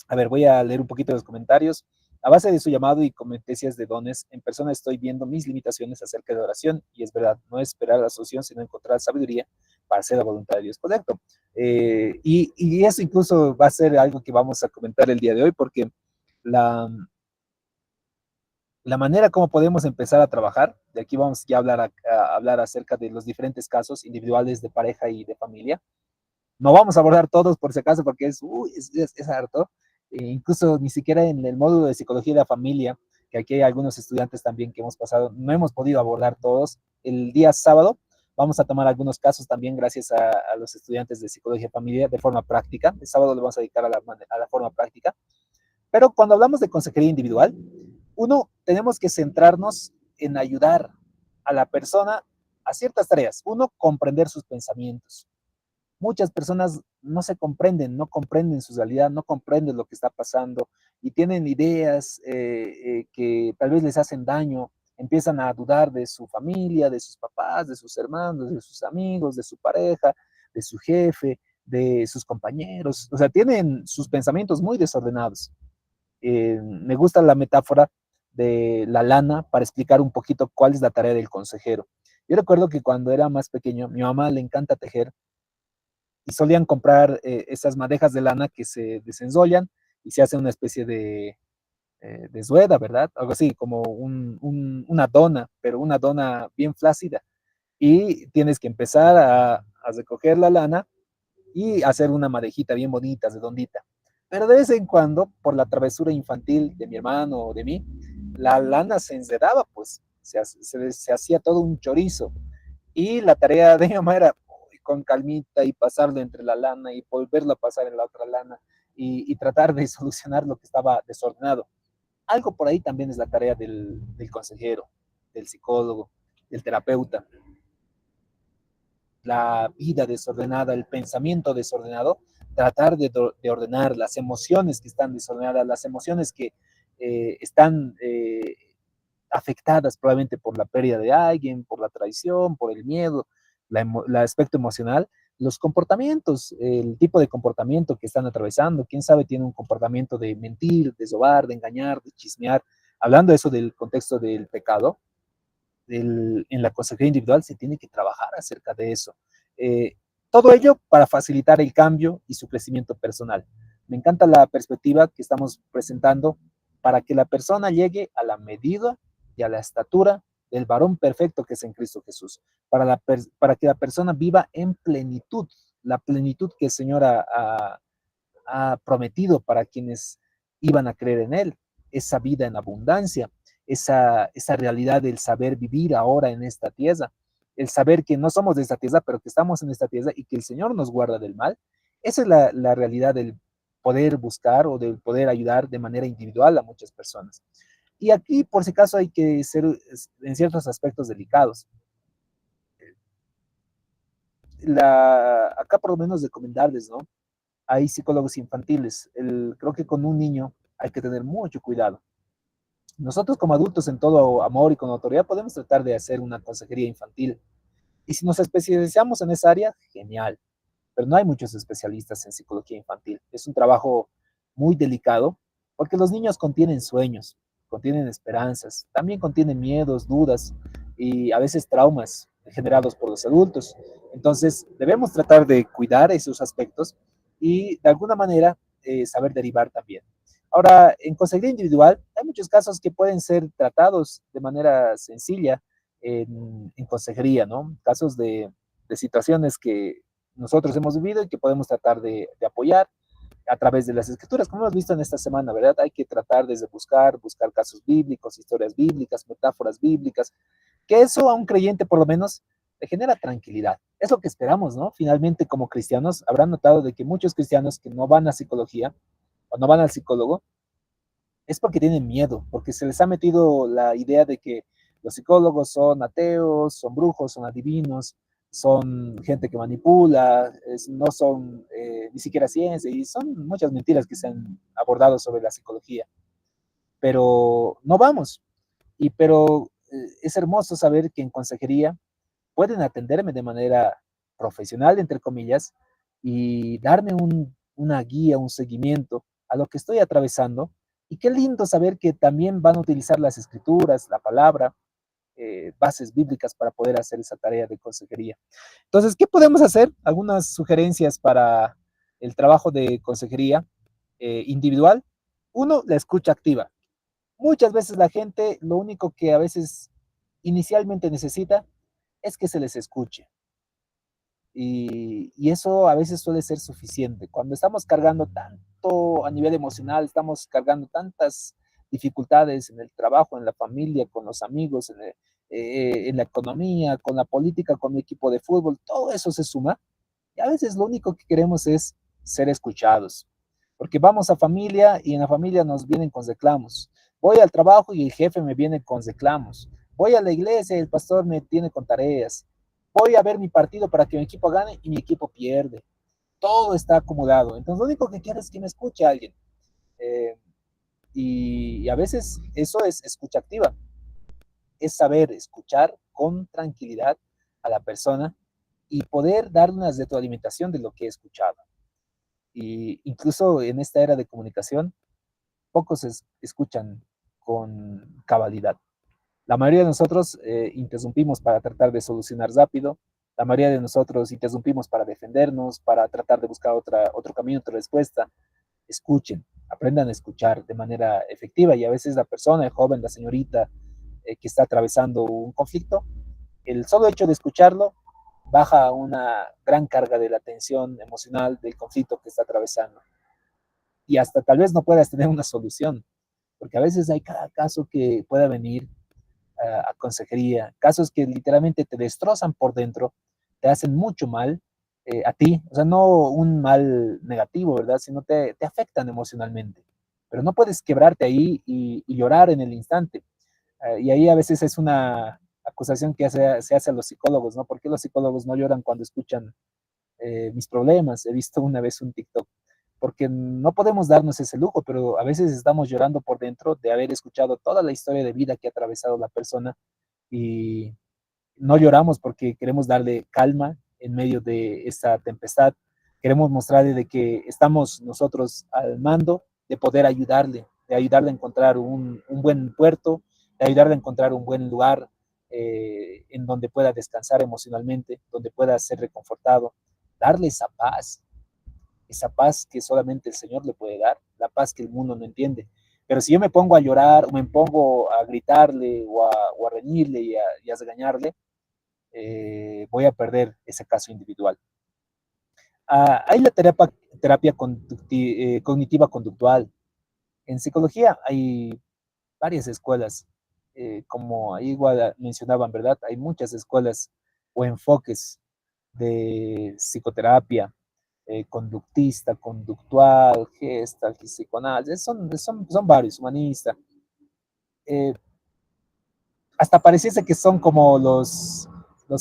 A ver, voy a leer un poquito los comentarios. A base de su llamado y competencias de dones, en persona estoy viendo mis limitaciones acerca de oración, y es verdad, no es esperar la solución, sino encontrar sabiduría para hacer la voluntad de Dios. Correcto. Y eso incluso va a ser algo que vamos a comentar el día de hoy, porque la, la manera como podemos empezar a trabajar, de aquí vamos ya a hablar, a hablar acerca de los diferentes casos individuales de pareja y de familia. No vamos a abordar todos por si acaso, porque es harto. Incluso ni siquiera en el módulo de psicología de la familia, que aquí hay algunos estudiantes también que hemos pasado, no hemos podido abordar todos. El día sábado vamos a tomar algunos casos también gracias a los estudiantes de psicología de familia de forma práctica. El sábado le vamos a dedicar a la forma práctica. Pero cuando hablamos de consejería individual, uno, tenemos que centrarnos en ayudar a la persona a ciertas tareas. Uno, comprender sus pensamientos. Muchas personas no se comprenden, no comprenden su realidad, no comprenden lo que está pasando y tienen ideas que tal vez les hacen daño, empiezan a dudar de su familia, de sus papás, de sus hermanos, de sus amigos, de su pareja, de su jefe, de sus compañeros. O sea, tienen sus pensamientos muy desordenados. Me gusta la metáfora de la lana para explicar un poquito cuál es la tarea del consejero. Yo recuerdo que cuando era más pequeño, mi mamá le encanta tejer y solían comprar esas madejas de lana que se desenrollan y se hace una especie de sueda, ¿verdad? Algo así, como una dona, pero una dona bien flácida. Y tienes que empezar a recoger la lana y hacer una madejita bien bonita, redondita. Pero de vez en cuando, por la travesura infantil de mi hermano o de mí, la lana se enredaba, pues se hacía todo un chorizo. Y la tarea de mi mamá era con calmita y pasarlo entre la lana y volverlo a pasar en la otra lana y tratar de solucionar lo que estaba desordenado. Algo por ahí también es la tarea del consejero, del psicólogo, del terapeuta. La vida desordenada, el pensamiento desordenado, tratar de ordenar las emociones que están desordenadas, las emociones que están afectadas probablemente por la pérdida de alguien, por la traición, por el miedo, el aspecto emocional, los comportamientos, el tipo de comportamiento que están atravesando, quién sabe tiene un comportamiento de mentir, de sobar, de engañar, de chismear. Hablando de eso del contexto del pecado, en la consejería individual se tiene que trabajar acerca de eso. Eh, Todo ello para facilitar el cambio y su crecimiento personal. Me encanta la perspectiva que estamos presentando para que la persona llegue a la medida y a la estatura del varón perfecto que es en Cristo Jesús, para que la persona viva en plenitud, la plenitud que el Señor ha prometido para quienes iban a creer en Él, esa vida en abundancia, esa realidad del saber vivir ahora en esta tierra, el saber que no somos de esta tierra, pero que estamos en esta tierra y que el Señor nos guarda del mal. Esa es la realidad del poder buscar o del poder ayudar de manera individual a muchas personas. Y aquí, por si acaso, hay que ser en ciertos aspectos delicados. Acá por lo menos recomendarles, ¿no? Hay psicólogos infantiles. Creo que con un niño hay que tener mucho cuidado. Nosotros como adultos en todo amor y con autoridad podemos tratar de hacer una consejería infantil. Y si nos especializamos en esa área, genial. Pero no hay muchos especialistas en psicología infantil. Es un trabajo muy delicado porque los niños contienen sueños, contienen esperanzas, también contienen miedos, dudas y a veces traumas generados por los adultos. Entonces, debemos tratar de cuidar esos aspectos y de alguna manera saber derivar también. Ahora, en consejería individual, hay muchos casos que pueden ser tratados de manera sencilla en consejería, ¿no? Casos de situaciones que nosotros hemos vivido y que podemos tratar de apoyar a través de las escrituras, como hemos visto en esta semana, ¿verdad? Hay que tratar desde buscar casos bíblicos, historias bíblicas, metáforas bíblicas, que eso a un creyente por lo menos le genera tranquilidad. Es lo que esperamos, ¿no? Finalmente, como cristianos, habrán notado de que muchos cristianos que no van a psicología o no van al psicólogo, es porque tienen miedo, porque se les ha metido la idea de que los psicólogos son ateos, son brujos, son adivinos, son gente que manipula, no son ni siquiera ciencia, y son muchas mentiras que se han abordado sobre la psicología. pero no vamos. Pero es hermoso saber que en consejería pueden atenderme de manera profesional, entre comillas, y darme una guía, un seguimiento a lo que estoy atravesando. Y qué lindo saber que también van a utilizar las escrituras, la palabra, bases bíblicas para poder hacer esa tarea de consejería. Entonces, ¿qué podemos hacer? Algunas sugerencias para el trabajo de consejería individual. Uno, la escucha activa. Muchas veces la gente lo único que a veces inicialmente necesita es que se les escuche. Y eso a veces suele ser suficiente. Cuando estamos cargando tanto a nivel emocional, estamos cargando tantas dificultades en el trabajo, en la familia, con los amigos, en la economía, con la política, con el equipo de fútbol, todo eso se suma. Y a veces lo único que queremos es ser escuchados. Porque vamos a familia y en la familia nos vienen con reclamos. Voy al trabajo y el jefe me viene con reclamos. Voy a la iglesia y el pastor me tiene con tareas. Voy a ver mi partido para que mi equipo gane y mi equipo pierde. Todo está acumulado. Entonces, lo único que quiero es que me escuche alguien. Eh, y a veces eso es escucha activa. Es saber escuchar con tranquilidad a la persona y poder dar una retroalimentación de lo que he escuchado. Y incluso en esta era de comunicación, pocos escuchan con cabalidad. La mayoría de nosotros interrumpimos para tratar de solucionar rápido. La mayoría de nosotros interrumpimos para defendernos, para tratar de buscar otro camino, otra respuesta. Escuchen, aprendan a escuchar de manera efectiva y a veces la persona, el joven, la señorita que está atravesando un conflicto, el solo hecho de escucharlo baja una gran carga de la tensión emocional del conflicto que está atravesando. Y hasta tal vez no puedas tener una solución, porque a veces hay cada caso que pueda venir a consejería, casos que literalmente te destrozan por dentro, te hacen mucho mal a ti, o sea, no un mal negativo, ¿verdad? Sino te afectan emocionalmente, pero no puedes quebrarte ahí y llorar en el instante. Y ahí a veces es una acusación que se hace a los psicólogos, ¿no? ¿Por qué los psicólogos no lloran cuando escuchan mis problemas? He visto una vez un TikTok, porque no podemos darnos ese lujo, pero a veces estamos llorando por dentro de haber escuchado toda la historia de vida que ha atravesado la persona y no lloramos porque queremos darle calma en medio de esta tempestad. Queremos mostrarle de que estamos nosotros al mando de poder ayudarle, de ayudarle a encontrar un buen puerto, de ayudarle a encontrar un buen lugar en donde pueda descansar emocionalmente, donde pueda ser reconfortado, darle esa paz que solamente el Señor le puede dar, la paz que el mundo no entiende. Pero si yo me pongo a llorar, o me pongo a gritarle, o a reñirle y a regañarle, voy a perder ese caso individual. Hay la terapia cognitiva conductual. En psicología hay varias escuelas, como ahí igual mencionaban, ¿verdad? Hay muchas escuelas o enfoques de psicoterapia, conductista, conductual, gestal, psicoanálisis, son varios, humanista. Eh, Hasta pareciese que son como los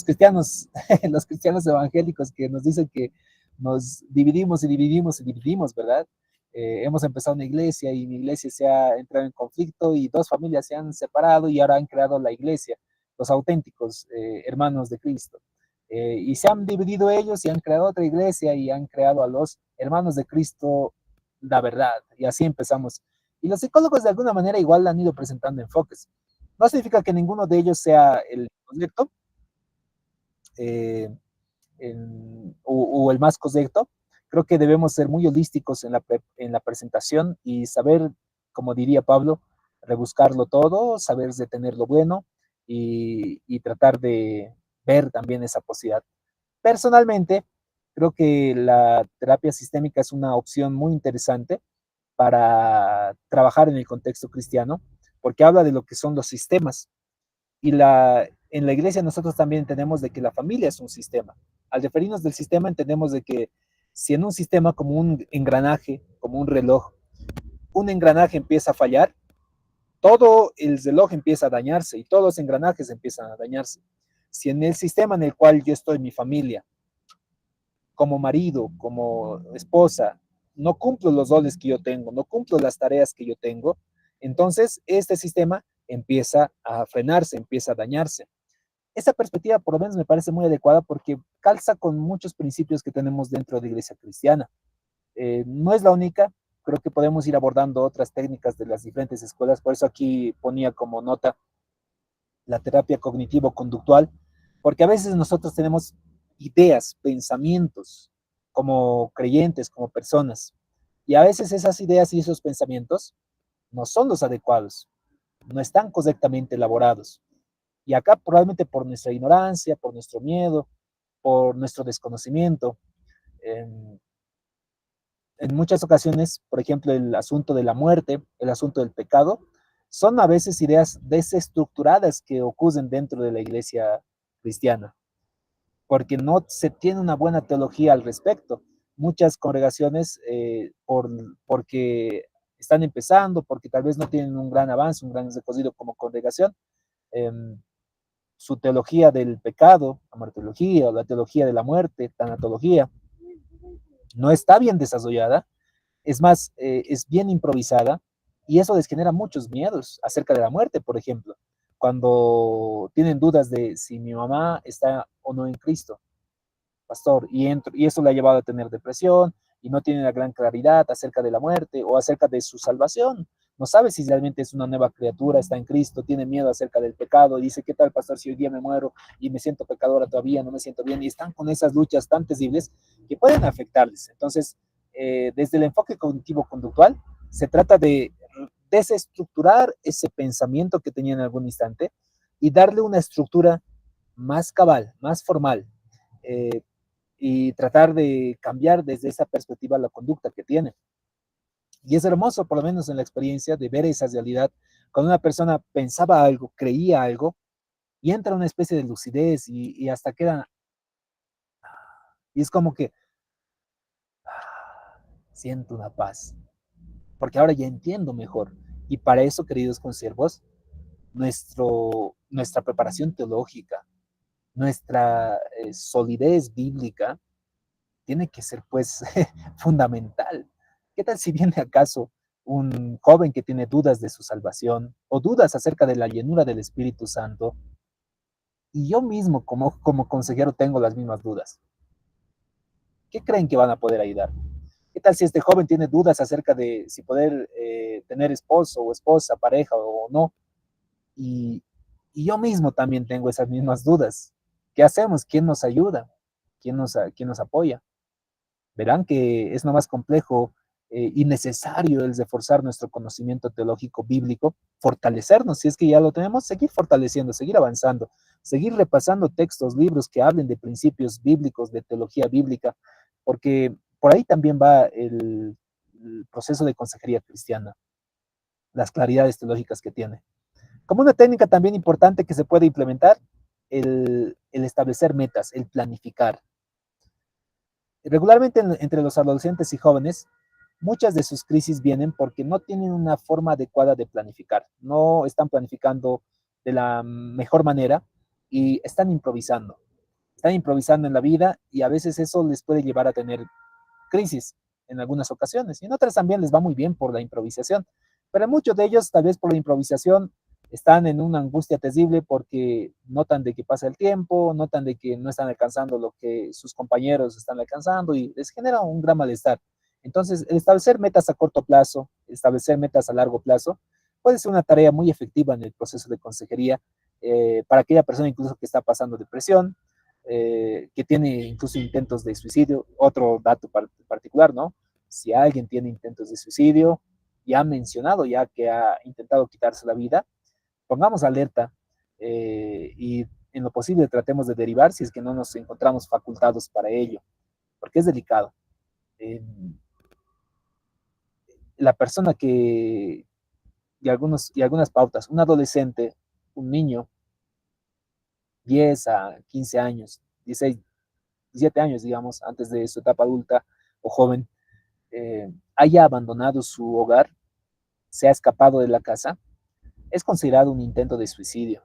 cristianos, los cristianos evangélicos que nos dicen que nos dividimos y dividimos y dividimos, ¿verdad? Hemos empezado una iglesia y mi iglesia se ha entrado en conflicto y dos familias se han separado y ahora han creado la iglesia, los auténticos hermanos de Cristo. Y se han dividido ellos y han creado otra iglesia y han creado a los hermanos de Cristo la verdad. Y así empezamos. Y los psicólogos de alguna manera igual han ido presentando enfoques. No significa que ninguno de ellos sea el correcto eh, o el más correcto. Creo que debemos ser muy holísticos en la presentación y saber, como diría Pablo, rebuscarlo todo, saber detener lo bueno y tratar de ver también esa posibilidad. Personalmente, creo que la terapia sistémica es una opción muy interesante para trabajar en el contexto cristiano, porque habla de lo que son los sistemas. En la iglesia nosotros también entendemos de que la familia es un sistema. Al referirnos del sistema entendemos de que si en un sistema como un engranaje, como un reloj, un engranaje empieza a fallar, todo el reloj empieza a dañarse y todos los engranajes empiezan a dañarse. Si en el sistema en el cual yo estoy, mi familia, como marido, como esposa, no cumplo los roles que yo tengo, no cumplo las tareas que yo tengo, Entonces, este sistema empieza a frenarse, empieza a dañarse. Esta perspectiva, por lo menos, me parece muy adecuada porque calza con muchos principios que tenemos dentro de la Iglesia cristiana. No es la única, creo que podemos ir abordando otras técnicas de las diferentes escuelas, por eso aquí ponía como nota la terapia cognitivo-conductual, porque a veces nosotros tenemos ideas, pensamientos como creyentes, como personas, y a veces esas ideas y esos pensamientos no son los adecuados, no están correctamente elaborados. Y acá probablemente por nuestra ignorancia, por nuestro miedo, por nuestro desconocimiento, en, en muchas ocasiones, por ejemplo, el asunto de la muerte, el asunto del pecado, son a veces ideas desestructuradas que ocurren dentro de la iglesia cristiana, porque no se tiene una buena teología al respecto. Muchas congregaciones, porque están empezando, porque tal vez no tienen un gran avance, un gran recorrido como congregación, eh, su teología del pecado, amartología, o la teología de la muerte, tanatología, no está bien desarrollada, es más, es bien improvisada, y eso les genera muchos miedos acerca de la muerte, por ejemplo, cuando tienen dudas de si mi mamá está o no en Cristo, pastor, y eso le ha llevado a tener depresión, y no tiene una gran claridad acerca de la muerte o acerca de su salvación. No sabe si realmente es una nueva criatura, está en Cristo, tiene miedo acerca del pecado, y dice, ¿qué tal, pastor, si hoy día me muero y me siento pecadora todavía, no me siento bien? Y están con esas luchas tan terribles que pueden afectarles. Entonces, desde el enfoque cognitivo-conductual, se trata de desestructurar ese pensamiento que tenía en algún instante y darle una estructura más cabal, más formal, eh, y tratar de cambiar desde esa perspectiva la conducta que tiene. Y es hermoso, por lo menos en la experiencia, de ver esa realidad, cuando una persona pensaba algo, creía algo, y entra una especie de lucidez y hasta queda, y es como que siento una paz, porque ahora ya entiendo mejor. Y para eso, queridos consiervos, nuestra preparación teológica, nuestra solidez bíblica, tiene que ser pues fundamental. ¿Qué tal si viene acaso un joven que tiene dudas de su salvación o dudas acerca de la llenura del Espíritu Santo y yo mismo como consejero tengo las mismas dudas? ¿Qué creen que van a poder ayudar? ¿Qué tal si este joven tiene dudas acerca de si poder tener esposo o esposa, pareja o no? Y, y yo mismo también tengo esas mismas dudas. ¿Qué hacemos? ¿Quién nos ayuda? ¿Quién nos apoya? Verán que es no más complejo y necesario el reforzar nuestro conocimiento teológico bíblico, fortalecernos, si es que ya lo tenemos, seguir fortaleciendo, seguir avanzando, seguir repasando textos, libros que hablen de principios bíblicos, de teología bíblica, porque por ahí también va el proceso de consejería cristiana, las claridades teológicas que tiene. Como una técnica también importante que se puede implementar, el establecer metas, el planificar. Regularmente entre los adolescentes y jóvenes, muchas de sus crisis vienen porque no tienen una forma adecuada de planificar, no están planificando de la mejor manera y están improvisando en la vida y a veces eso les puede llevar a tener crisis en algunas ocasiones y en otras también les va muy bien por la improvisación, pero muchos de ellos tal vez por la improvisación están en una angustia terrible porque notan de que pasa el tiempo, notan de que no están alcanzando lo que sus compañeros están alcanzando y les genera un gran malestar. Entonces, el establecer metas a corto plazo, establecer metas a largo plazo, puede ser una tarea muy efectiva en el proceso de consejería para aquella persona incluso que está pasando depresión, que tiene incluso intentos de suicidio. Otro dato particular, ¿no? Si alguien tiene intentos de suicidio y ha mencionado ya que ha intentado quitarse la vida, pongamos alerta y en lo posible tratemos de derivar si es que no nos encontramos facultados para ello, porque es delicado. Eh, la persona y algunas pautas, un adolescente, un niño, 10 a 15 años, 16, 17 años, digamos, antes de su etapa adulta o joven, haya abandonado su hogar, se ha escapado de la casa, es considerado un intento de suicidio,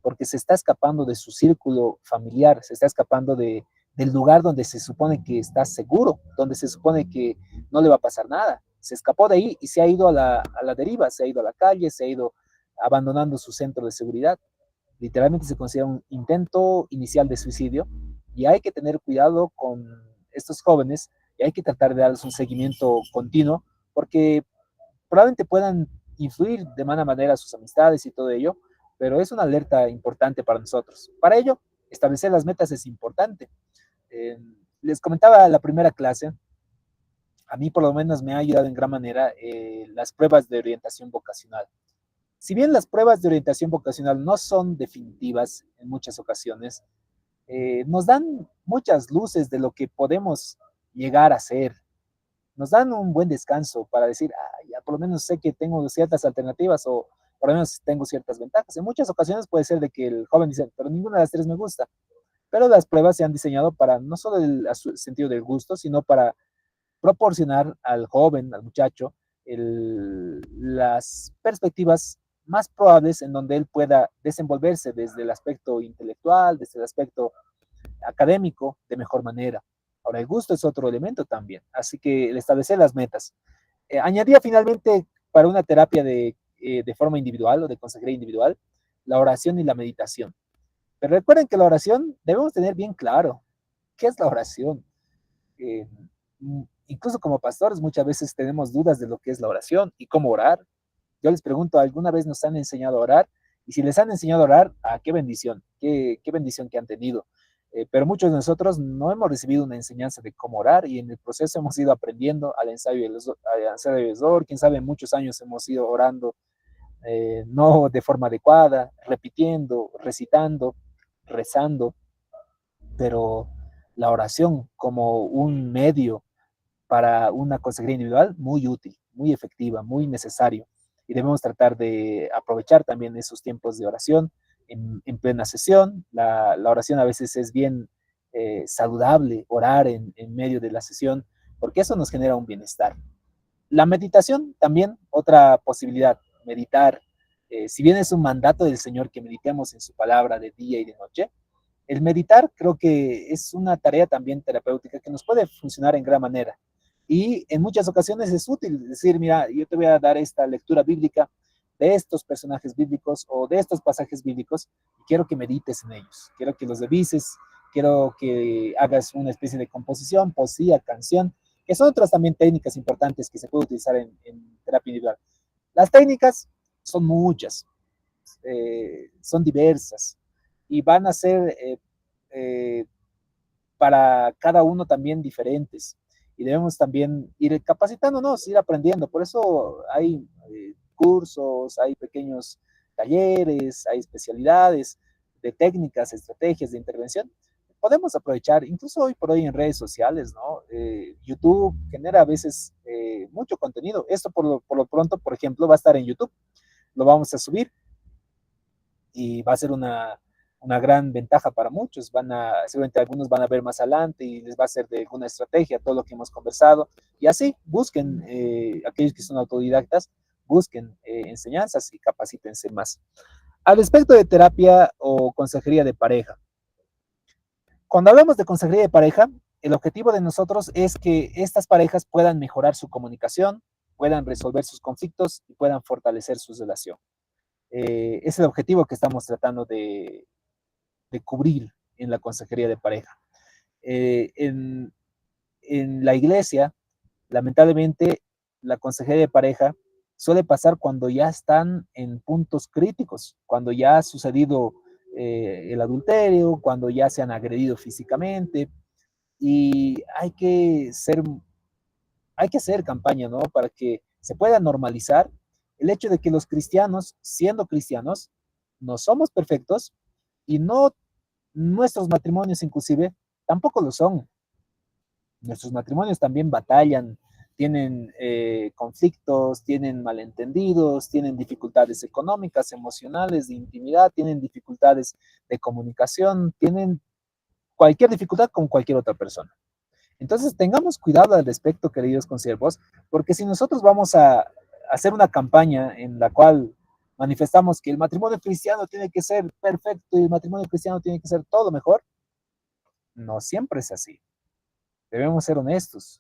porque se está escapando de su círculo familiar, se está escapando del lugar donde se supone que está seguro, donde se supone que no le va a pasar nada. se escapó de ahí y se ha ido a la deriva, se ha ido a la calle, se ha ido abandonando su centro de seguridad. Literalmente se considera un intento inicial de suicidio y hay que tener cuidado con estos jóvenes y hay que tratar de darles un seguimiento continuo porque probablemente puedan influir de mala manera sus amistades y todo ello, pero es una alerta importante para nosotros. Para ello, establecer las metas es importante. Eh, Les comentaba la primera clase, a mí por lo menos me ha ayudado en gran manera las pruebas de orientación vocacional. Si bien las pruebas de orientación vocacional no son definitivas en muchas ocasiones, nos dan muchas luces de lo que podemos llegar a ser. Nos dan un buen descanso para decir, ah, ya por lo menos sé que tengo ciertas alternativas o por lo menos tengo ciertas ventajas. En muchas ocasiones puede ser de que el joven dice, pero ninguna de las tres me gusta. Pero las pruebas se han diseñado para no solo el sentido del gusto, sino para proporcionar al joven, al muchacho, las perspectivas más probables en donde él pueda desenvolverse desde el aspecto intelectual, desde el aspecto académico, de mejor manera. Ahora, el gusto es otro elemento también, así que el establecer las metas. Añadía finalmente para una terapia de forma individual o de consejería individual, la oración y la meditación. Pero recuerden que la oración debemos tener bien claro qué es la oración. Eh, Incluso como pastores muchas veces tenemos dudas de lo que es la oración y cómo orar. Yo les pregunto, ¿alguna vez nos han enseñado a orar? Y si les han enseñado a orar, ¿a qué bendición que han tenido? Pero muchos de nosotros no hemos recibido una enseñanza de cómo orar y en el proceso hemos ido aprendiendo al ensayo del error. Quién sabe, muchos años hemos ido orando no de forma adecuada, repitiendo, recitando, rezando, pero la oración como un medio para una consejería individual muy útil, muy efectiva, muy necesario. Y debemos tratar de aprovechar también esos tiempos de oración en plena sesión. La oración a veces es bien saludable, orar en medio de la sesión, porque eso nos genera un bienestar. La meditación también, otra posibilidad, meditar. Si bien es un mandato del Señor que meditemos en su palabra de día y de noche, el meditar creo que es una tarea también terapéutica que nos puede funcionar en gran manera. Y en muchas ocasiones es útil decir, mira, yo te voy a dar esta lectura bíblica de estos personajes bíblicos o de estos pasajes bíblicos y quiero que medites en ellos, quiero que los revises, quiero que hagas una especie de composición, poesía, canción, que son otras también técnicas importantes que se puede utilizar en terapia individual. Las técnicas son muchas, son diversas y van a ser eh, para cada uno también diferentes. Y debemos también ir capacitándonos, ir aprendiendo. Por eso hay cursos, hay pequeños talleres, hay especialidades de técnicas, estrategias de intervención. Podemos aprovechar, incluso hoy por hoy en redes sociales, ¿no? YouTube genera a veces mucho contenido. Esto por lo pronto, por ejemplo, va a estar en YouTube. Lo vamos a subir y va a ser una gran ventaja para muchos. Seguramente algunos van a ver más adelante y les va a ser de alguna estrategia todo lo que hemos conversado. Y así busquen, aquellos que son autodidactas, busquen enseñanzas y capacítense más. Al respecto de terapia o consejería de pareja, cuando hablamos de consejería de pareja, el objetivo de nosotros es que estas parejas puedan mejorar su comunicación, puedan resolver sus conflictos y puedan fortalecer su relación. Es el objetivo que estamos tratando de cubrir en la consejería de pareja. Eh, en, en la iglesia, lamentablemente, la consejería de pareja suele pasar cuando ya están en puntos críticos, cuando ya ha sucedido el adulterio, cuando ya se han agredido físicamente y hay que hacer campaña, ¿no? Para que se pueda normalizar el hecho de que los cristianos, siendo cristianos, no somos perfectos y no nuestros matrimonios inclusive tampoco lo son. Nuestros matrimonios también batallan, tienen conflictos, tienen malentendidos, tienen dificultades económicas, emocionales, de intimidad, tienen dificultades de comunicación, tienen cualquier dificultad con cualquier otra persona. Entonces, tengamos cuidado al respecto, queridos consiervos, porque si nosotros vamos a hacer una campaña en la cual manifestamos que el matrimonio cristiano tiene que ser perfecto y el matrimonio cristiano tiene que ser todo mejor, no siempre es así. Debemos ser honestos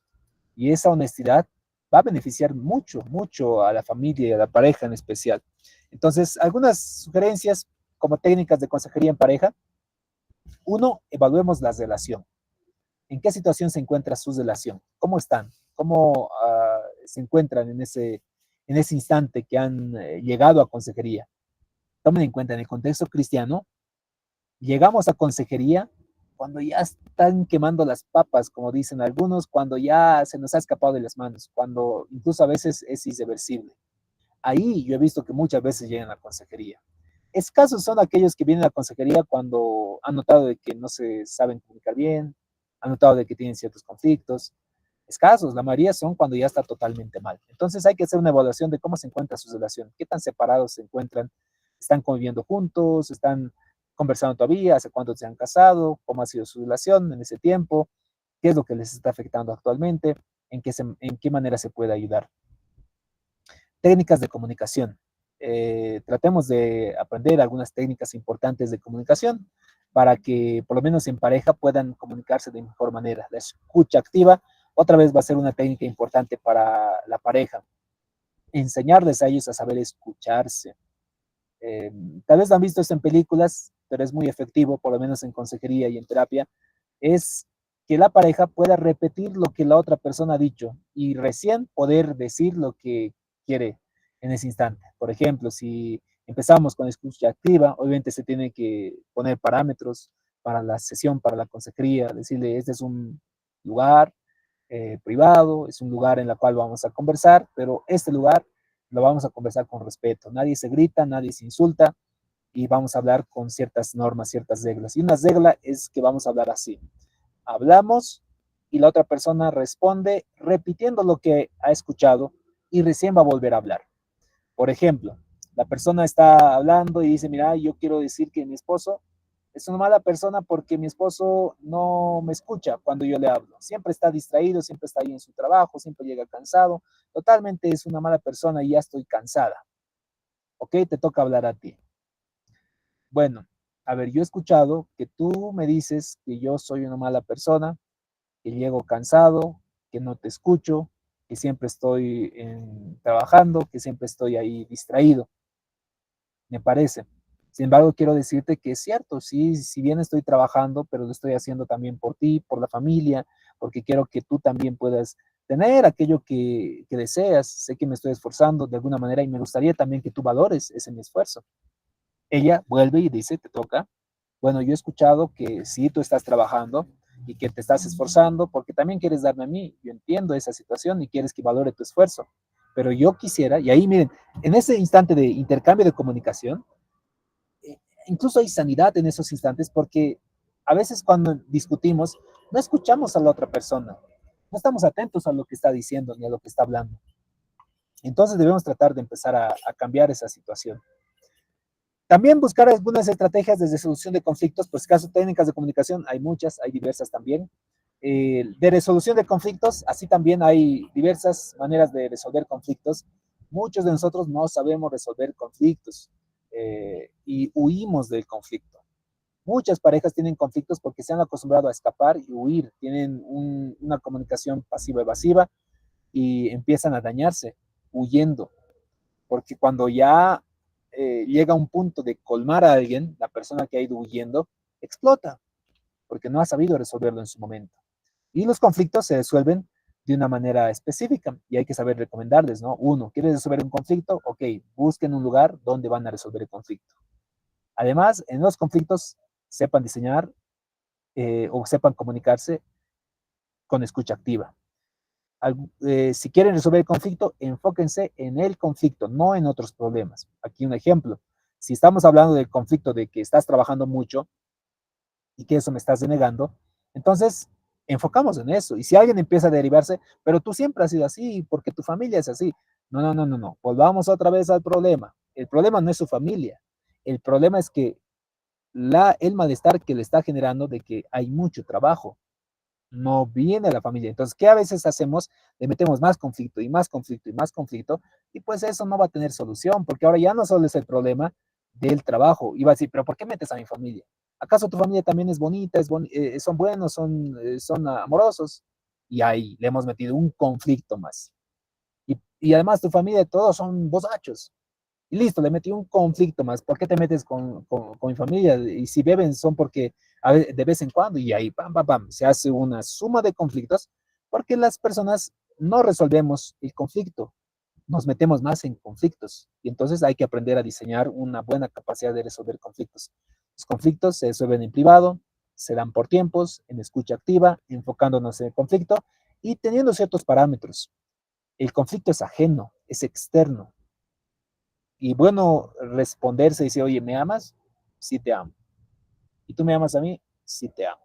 y esa honestidad va a beneficiar mucho, mucho a la familia y a la pareja en especial. Entonces, algunas sugerencias como técnicas de consejería en pareja. Uno, evaluemos la relación. ¿En qué situación se encuentra su relación? ¿Cómo están? ¿Cómo se encuentran en ese instante que han llegado a consejería? Tomen en cuenta, en el contexto cristiano, llegamos a consejería cuando ya están quemando las papas, como dicen algunos, cuando ya se nos ha escapado de las manos, cuando incluso a veces es irreversible. Ahí yo he visto que muchas veces llegan a consejería. Escasos son aquellos que vienen a consejería cuando han notado de que no se saben comunicar bien, han notado de que tienen ciertos conflictos. Escasos, la mayoría son cuando ya está totalmente mal. Entonces hay que hacer una evaluación de cómo se encuentra su relación, qué tan separados se encuentran, están conviviendo juntos, están conversando todavía, hace cuánto se han casado, cómo ha sido su relación en ese tiempo, qué es lo que les está afectando actualmente, en qué manera se puede ayudar. Técnicas de comunicación. Tratemos de aprender algunas técnicas importantes de comunicación para que por lo menos en pareja puedan comunicarse de mejor manera. La escucha activa otra vez va a ser una técnica importante para la pareja. Enseñarles a ellos a saber escucharse. Eh, Tal vez lo han visto esto en películas, pero es muy efectivo, por lo menos en consejería y en terapia, es que la pareja pueda repetir lo que la otra persona ha dicho y recién poder decir lo que quiere en ese instante. Por ejemplo, si empezamos con escucha activa, obviamente se tiene que poner parámetros para la sesión, para la consejería, decirle, este es un lugar privado, es un lugar en el cual vamos a conversar, pero este lugar lo vamos a conversar con respeto. Nadie se grita, nadie se insulta y vamos a hablar con ciertas normas, ciertas reglas. Y una regla es que vamos a hablar así. Hablamos y la otra persona responde repitiendo lo que ha escuchado y recién va a volver a hablar. Por ejemplo, la persona está hablando y dice, mira, yo quiero decir que mi esposo es una mala persona porque mi esposo no me escucha cuando yo le hablo. Siempre está distraído, siempre está ahí en su trabajo, siempre llega cansado. Totalmente es una mala persona y ya estoy cansada. ¿Ok? Te toca hablar a ti. Bueno, a ver, yo he escuchado que tú me dices que yo soy una mala persona, que llego cansado, que no te escucho, que siempre estoy trabajando, que siempre estoy ahí distraído, me parece. Sin embargo, quiero decirte que es cierto, sí, si bien estoy trabajando, pero lo estoy haciendo también por ti, por la familia, porque quiero que tú también puedas tener aquello que deseas. Sé que me estoy esforzando de alguna manera y me gustaría también que tú valores ese mi esfuerzo. Ella vuelve y dice, te toca, bueno, yo he escuchado que sí, tú estás trabajando y que te estás esforzando porque también quieres darme a mí. Yo entiendo esa situación y quieres que valore tu esfuerzo. Pero yo quisiera, y ahí miren, en ese instante de intercambio de comunicación, eh, incluso hay sanidad en esos instantes porque a veces cuando discutimos no escuchamos a la otra persona, no estamos atentos a lo que está diciendo ni a lo que está hablando. Entonces debemos tratar de empezar a cambiar esa situación. También buscar algunas estrategias de resolución de conflictos, pues caso técnicas de comunicación, hay muchas, hay diversas también. De resolución de conflictos, así también hay diversas maneras de resolver conflictos. Muchos de nosotros no sabemos resolver conflictos y huimos del conflicto. Muchas parejas tienen conflictos porque se han acostumbrado a escapar y huir, tienen una comunicación pasiva-evasiva y empiezan a dañarse huyendo porque cuando ya llega un punto de colmar a alguien, la persona que ha ido huyendo, explota, porque no ha sabido resolverlo en su momento. Y los conflictos se resuelven de una manera específica y hay que saber recomendarles, ¿no? Uno, ¿quieres resolver un conflicto? Ok, busquen un lugar donde van a resolver el conflicto. Además, en los conflictos, sepan diseñar o sepan comunicarse con escucha activa. Si quieren resolver el conflicto, enfóquense en el conflicto, no en otros problemas. Aquí un ejemplo. Si estamos hablando del conflicto de que estás trabajando mucho y que eso me estás denegando, entonces enfocamos en eso. Y si alguien empieza a derivarse, pero tú siempre has sido así, porque tu familia es así. No, no, no, no, no. Volvamos otra vez al problema. El problema no es su familia. El problema es que el malestar que le está generando de que hay mucho trabajo no viene de la familia. Entonces, ¿qué a veces hacemos? Le metemos más conflicto y más conflicto y más conflicto, y pues eso no va a tener solución, porque ahora ya no solo es el problema del trabajo. Y va a decir, pero ¿por qué metes a mi familia? ¿Acaso tu familia también es bonita, son buenos, son amorosos? Y ahí le hemos metido un conflicto más. y además tu familia todos son bozachos. Y listo, le metí un conflicto más. ¿Por qué te metes con mi familia? Y si beben son porque de vez en cuando y ahí, pam, pam, pam, se hace una suma de conflictos porque las personas no resolvemos el conflicto, nos metemos más en conflictos y entonces hay que aprender a diseñar una buena capacidad de resolver conflictos. Los conflictos se resuelven en privado, se dan por tiempos, en escucha activa, enfocándonos en el conflicto y teniendo ciertos parámetros. El conflicto es ajeno, es externo. Y bueno, responderse y decir, oye, ¿me amas? Sí te amo. ¿Y tú me amas a mí? Sí te amo.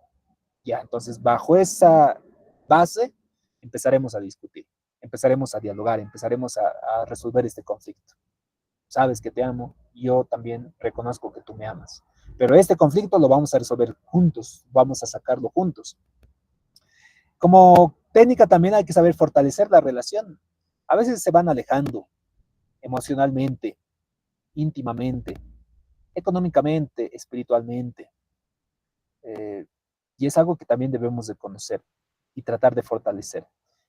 Ya, entonces bajo esa base empezaremos a discutir, empezaremos a dialogar, empezaremos a resolver este conflicto. Sabes que te amo, yo también reconozco que tú me amas. Pero este conflicto lo vamos a resolver juntos, vamos a sacarlo juntos. Como técnica también hay que saber fortalecer la relación. A veces se van alejando emocionalmente, íntimamente, económicamente, espiritualmente. Eh, y es algo que también debemos de conocer y tratar de fortalecer.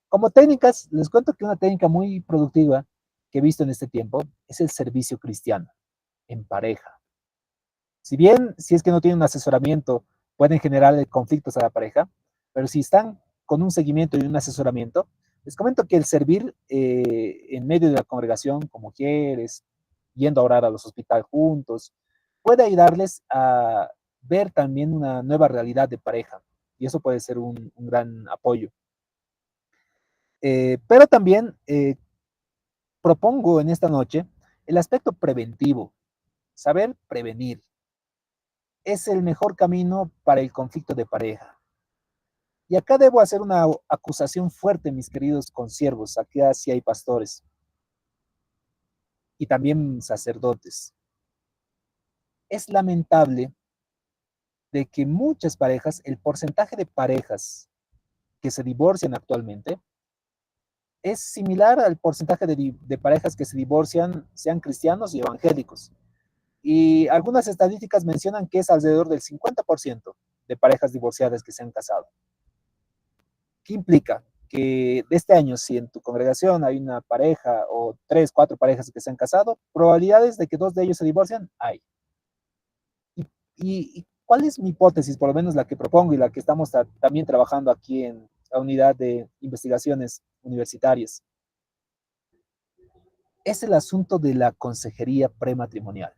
Como técnicas, les cuento que una técnica muy productiva que he visto en este tiempo es el servicio cristiano en pareja. Si bien, si es que no tienen un asesoramiento, pueden generar conflictos a la pareja, pero si están con un seguimiento y un asesoramiento, les comento que el servir en medio de la congregación con mujeres, yendo a orar a los hospitales juntos, puede ayudarles a ver también una nueva realidad de pareja y eso puede ser un gran apoyo. Pero también propongo en esta noche el aspecto preventivo, saber prevenir. Es el mejor camino para el conflicto de pareja. Y acá debo hacer una acusación fuerte, mis queridos consiervos, acá sí hay pastores y también sacerdotes. Es lamentable de que muchas parejas, el porcentaje de parejas que se divorcian actualmente es similar al porcentaje de parejas que se divorcian, sean cristianos y evangélicos. Y algunas estadísticas mencionan que es alrededor del 50% de parejas divorciadas que se han casado. ¿Qué implica? Que de este año, si en tu congregación hay una pareja o 3, 4 parejas que se han casado, probabilidades de que 2 de ellos se divorcian, hay. ¿Y cuál es mi hipótesis, por lo menos la que propongo y la que estamos también trabajando aquí en la unidad de investigaciones universitarias? Es el asunto de la consejería prematrimonial.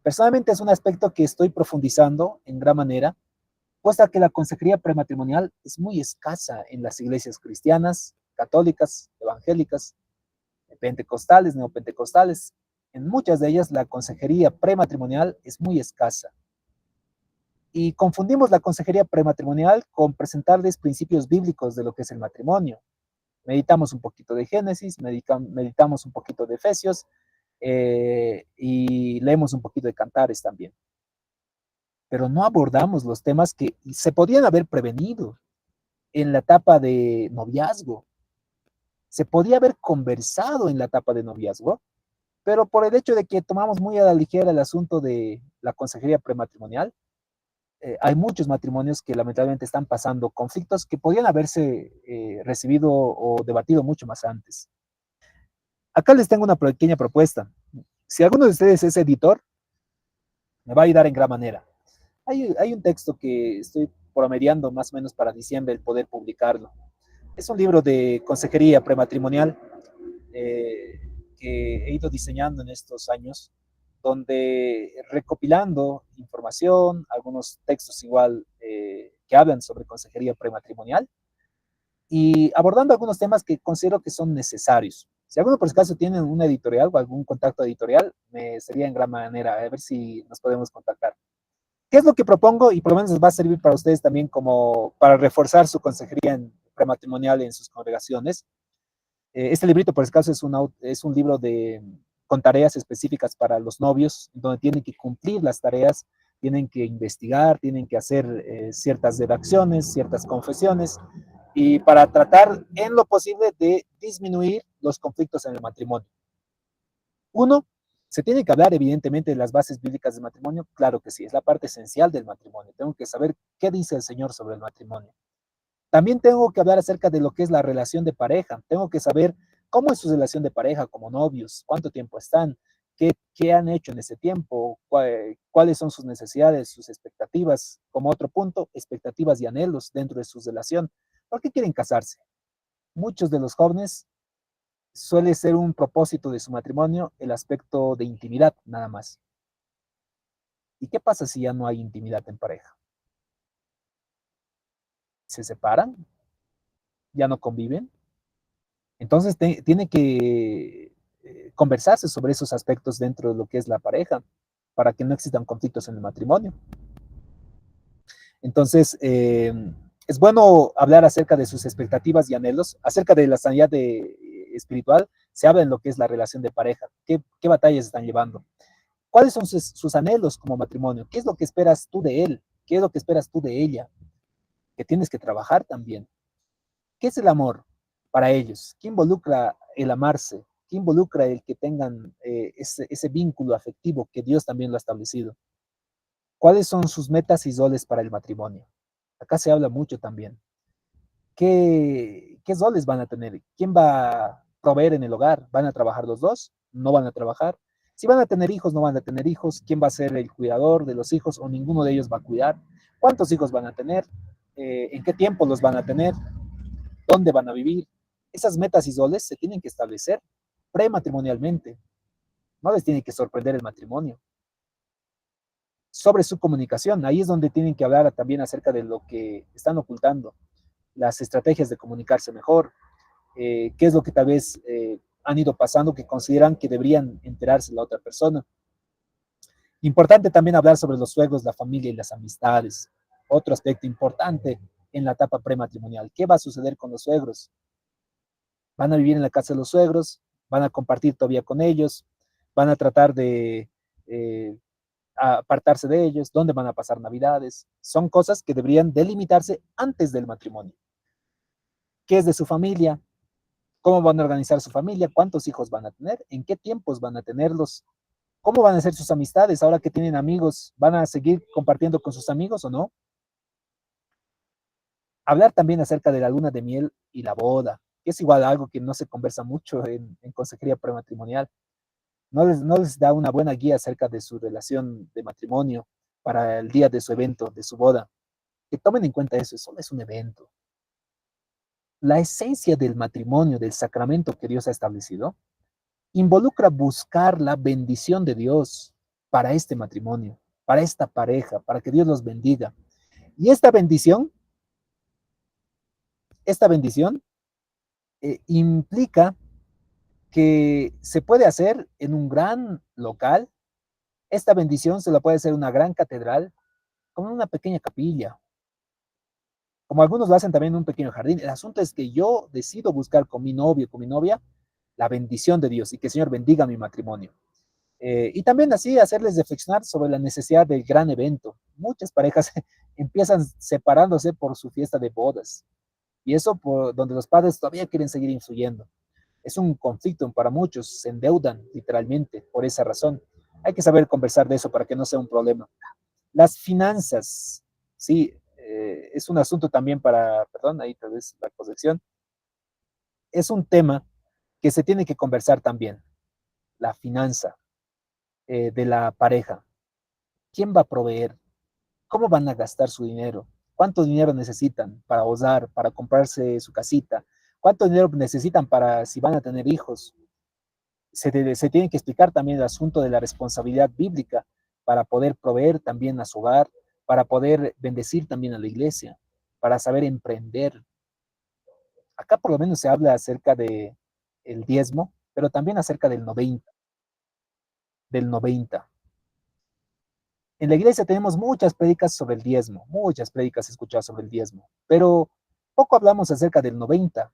Personalmente es un aspecto que estoy profundizando en gran manera, puesto que la consejería prematrimonial es muy escasa en las iglesias cristianas, católicas, evangélicas, pentecostales, neopentecostales. En muchas de ellas la consejería prematrimonial es muy escasa. Y confundimos la consejería prematrimonial con presentarles principios bíblicos de lo que es el matrimonio. Meditamos un poquito de Génesis, meditamos un poquito de Efesios y leemos un poquito de Cantares también. Pero no abordamos los temas que se podían haber prevenido en la etapa de noviazgo. Se podía haber conversado en la etapa de noviazgo, pero por el hecho de que tomamos muy a la ligera el asunto de la consejería prematrimonial, hay muchos matrimonios que lamentablemente están pasando conflictos que podían haberse recibido o debatido mucho más antes. Acá les tengo una pequeña propuesta. Si alguno de ustedes es editor, me va a ayudar en gran manera. Hay un texto que estoy promediando más o menos para diciembre el poder publicarlo. Es un libro de consejería prematrimonial eh, que he ido diseñando en estos años, donde recopilando información, algunos textos igual que hablan sobre consejería prematrimonial y abordando algunos temas que considero que son necesarios. Si alguno por si acaso tiene una editorial o algún contacto editorial, me sería en gran manera, a ver si nos podemos contactar. ¿Qué es lo que propongo? Y por lo menos va a servir para ustedes también como para reforzar su consejería prematrimonial en sus congregaciones. Este librito, por si acaso, es un libro con tareas específicas para los novios, donde tienen que cumplir las tareas, tienen que investigar, tienen que hacer ciertas redacciones, ciertas confesiones, y para tratar en lo posible de disminuir los conflictos en el matrimonio. Uno, se tiene que hablar evidentemente de las bases bíblicas del matrimonio, claro que sí, es la parte esencial del matrimonio. Tengo que saber qué dice el Señor sobre el matrimonio. También tengo que hablar acerca de lo que es la relación de pareja. Tengo que saber ¿Cómo es su relación de pareja como novios? ¿Cuánto tiempo están? ¿Qué han hecho en ese tiempo? ¿Cuáles son sus necesidades, sus expectativas? Como otro punto, expectativas y anhelos dentro de su relación. ¿Por qué quieren casarse? Muchos de los jóvenes suele ser un propósito de su matrimonio el aspecto de intimidad, nada más. ¿Y qué pasa si ya no hay intimidad en pareja? ¿Se separan? ¿Ya no conviven? Entonces tiene que conversarse sobre esos aspectos dentro de lo que es la pareja para que no existan conflictos en el matrimonio. Entonces, es bueno hablar acerca de sus expectativas y anhelos, acerca de la sanidad espiritual, se habla en lo que es la relación de pareja, qué batallas están llevando, cuáles son sus anhelos como matrimonio, qué es lo que esperas tú de él, qué es lo que esperas tú de ella, que tienes que trabajar también. ¿Qué es el amor para ellos? ¿Qué involucra el amarse? ¿Qué involucra el que tengan ese vínculo afectivo que Dios también lo ha establecido? ¿Cuáles son sus metas y roles para el matrimonio? Acá se habla mucho también. ¿Qué roles van a tener? ¿Quién va a proveer en el hogar? ¿Van a trabajar los dos? ¿No van a trabajar? Si van a tener hijos, no van a tener hijos. ¿Quién va a ser el cuidador de los hijos o ninguno de ellos va a cuidar? ¿Cuántos hijos van a tener? ¿En qué tiempo los van a tener? ¿Dónde van a vivir? Esas metas y roles se tienen que establecer prematrimonialmente. No les tiene que sorprender el matrimonio. Sobre su comunicación, ahí es donde tienen que hablar también acerca de lo que están ocultando, las estrategias de comunicarse mejor, qué es lo que tal vez han ido pasando que consideran que deberían enterarse la otra persona. Importante también hablar sobre los suegros, la familia y las amistades. Otro aspecto importante en la etapa prematrimonial. ¿Qué va a suceder con los suegros? ¿Van a vivir en la casa de los suegros? ¿Van a compartir todavía con ellos? ¿Van a tratar de apartarse de ellos? ¿Dónde van a pasar Navidades? Son cosas que deberían delimitarse antes del matrimonio. ¿Qué es de su familia? ¿Cómo van a organizar su familia? ¿Cuántos hijos van a tener? ¿En qué tiempos van a tenerlos? ¿Cómo van a ser sus amistades ahora que tienen amigos? ¿Van a seguir compartiendo con sus amigos o no? Hablar también acerca de la luna de miel y la boda, que es igual algo que no se conversa mucho en consejería prematrimonial. No les da una buena guía acerca de su relación de matrimonio para el día de su evento, de su boda. Que tomen en cuenta eso, solo es un evento. La esencia del matrimonio, del sacramento que Dios ha establecido, involucra buscar la bendición de Dios para este matrimonio, para esta pareja, para que Dios los bendiga. Y esta bendición implica que se puede hacer en un gran local. Esta bendición se la puede hacer en una gran catedral, como en una pequeña capilla, como algunos lo hacen también en un pequeño jardín. El asunto es que yo decido buscar con mi novio, con mi novia, la bendición de Dios y que el Señor bendiga mi matrimonio. Y también así hacerles reflexionar sobre la necesidad del gran evento. Muchas parejas empiezan separándose por su fiesta de bodas y eso por donde los padres todavía quieren seguir influyendo. Es un conflicto para muchos, se endeudan literalmente por esa razón. Hay que saber conversar de eso para que no sea un problema. Las finanzas, sí, es un asunto también para, perdón, ahí tal vez la corrección, es un tema que se tiene que conversar también, la finanza de la pareja. ¿Quién va a proveer? ¿Cómo van a gastar su dinero? ¿Cuánto dinero necesitan para ahorrar, para comprarse su casita? ¿Cuánto dinero necesitan para si van a tener hijos? Se tiene que explicar también el asunto de la responsabilidad bíblica para poder proveer también a su hogar, para poder bendecir también a la iglesia, para saber emprender. Acá por lo menos se habla acerca de el diezmo, pero también acerca del 90. En la iglesia tenemos muchas prédicas sobre el diezmo, muchas prédicas escuchadas sobre el diezmo, pero poco hablamos acerca del 90.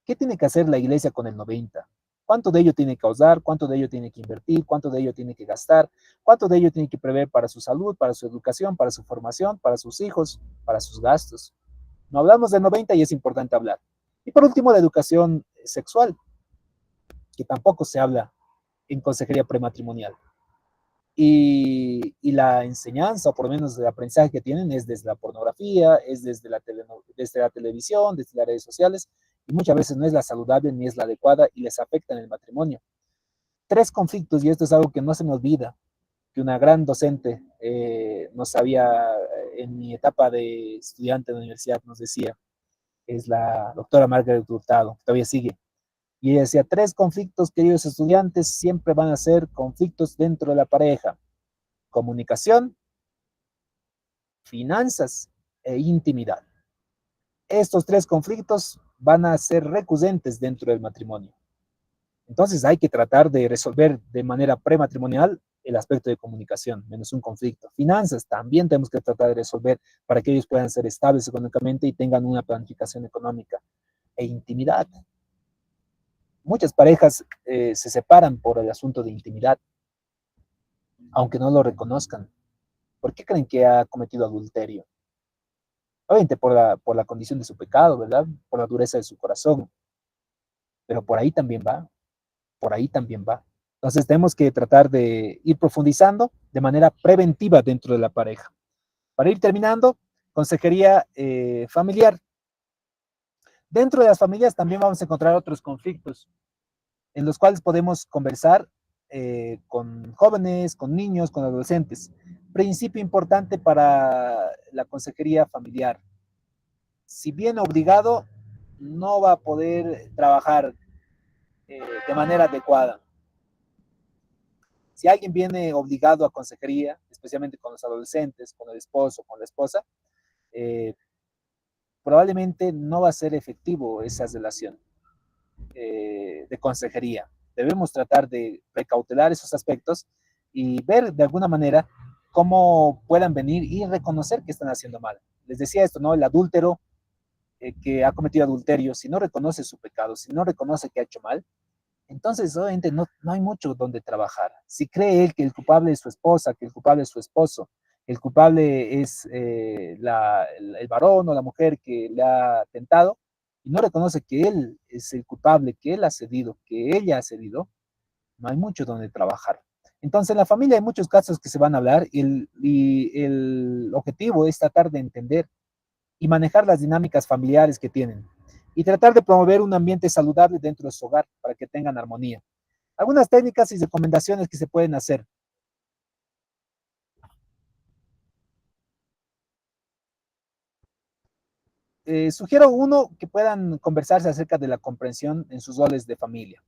¿Qué tiene que hacer la iglesia con el 90? ¿Cuánto de ello tiene que usar? ¿Cuánto de ello tiene que invertir? ¿Cuánto de ello tiene que gastar? ¿Cuánto de ello tiene que prever para su salud, para su educación, para su formación, para sus hijos, para sus gastos? No hablamos del 90 y es importante hablar. Y por último, la educación sexual, que tampoco se habla en consejería prematrimonial. Y la enseñanza, o por lo menos el aprendizaje que tienen, es desde la pornografía, es desde la televisión, desde las redes sociales, y muchas veces no es la saludable ni es la adecuada y les afecta en el matrimonio. Tres conflictos, y esto es algo que no se me olvida, que una gran docente nos había, en mi etapa de estudiante de la universidad, nos decía, es la doctora Margaret Hurtado, todavía sigue. Y ella decía, tres conflictos, queridos estudiantes, siempre van a ser conflictos dentro de la pareja. Comunicación, finanzas e intimidad. Estos tres conflictos van a ser recurrentes dentro del matrimonio. Entonces hay que tratar de resolver de manera prematrimonial el aspecto de comunicación, menos un conflicto. Finanzas también tenemos que tratar de resolver para que ellos puedan ser estables económicamente y tengan una planificación económica. E intimidad. Muchas parejas se separan por el asunto de intimidad, aunque no lo reconozcan. ¿Por qué creen que ha cometido adulterio? Obviamente por la condición de su pecado, ¿verdad? Por la dureza de su corazón. Pero por ahí también va, por ahí también va. Entonces tenemos que tratar de ir profundizando de manera preventiva dentro de la pareja. Para ir terminando, consejería familiar. Dentro de las familias también vamos a encontrar otros conflictos en los cuales podemos conversar con jóvenes, con niños, con adolescentes. Principio importante para la consejería familiar. Si bien obligado, no va a poder trabajar de manera adecuada. Si alguien viene obligado a consejería, especialmente con los adolescentes, con el esposo, con la esposa, eh, probablemente no va a ser efectivo esa relación de consejería. Debemos tratar de precautelar esos aspectos y ver de alguna manera cómo puedan venir y reconocer que están haciendo mal. Les decía esto, ¿no? El adúltero que ha cometido adulterio, si no reconoce su pecado, si no reconoce que ha hecho mal, entonces obviamente no hay mucho donde trabajar. Si cree él que el culpable es su esposa, que el culpable es su esposo, el culpable es el varón o la mujer que le ha tentado, y no reconoce que él es el culpable, que él ha cedido, que ella ha cedido, no hay mucho donde trabajar. Entonces, en la familia hay muchos casos que se van a hablar y el objetivo es tratar de entender y manejar las dinámicas familiares que tienen y tratar de promover un ambiente saludable dentro de su hogar para que tengan armonía. Algunas técnicas y recomendaciones que se pueden hacer. Sugiero uno que puedan conversarse acerca de la comprensión en sus roles de familia.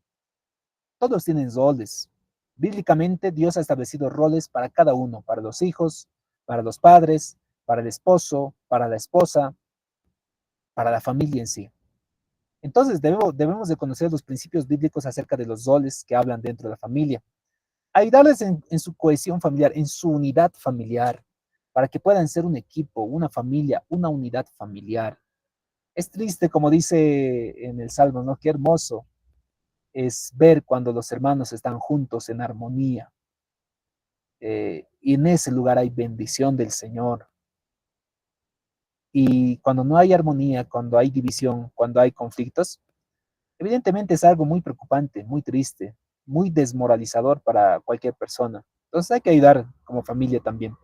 Todos tienen roles. Bíblicamente Dios ha establecido roles para cada uno, para los hijos, para los padres, para el esposo, para la esposa, para la familia en sí. Entonces debemos de conocer los principios bíblicos acerca de los roles que hablan dentro de la familia. Ayudarles en su cohesión familiar, en su unidad familiar, para que puedan ser un equipo, una familia, una unidad familiar. Es triste, como dice en el Salmo, ¿no? Qué hermoso es ver cuando los hermanos están juntos en armonía. Y en ese lugar hay bendición del Señor. Y cuando no hay armonía, cuando hay división, cuando hay conflictos, evidentemente es algo muy preocupante, muy triste, muy desmoralizador para cualquier persona. Entonces hay que ayudar como familia también.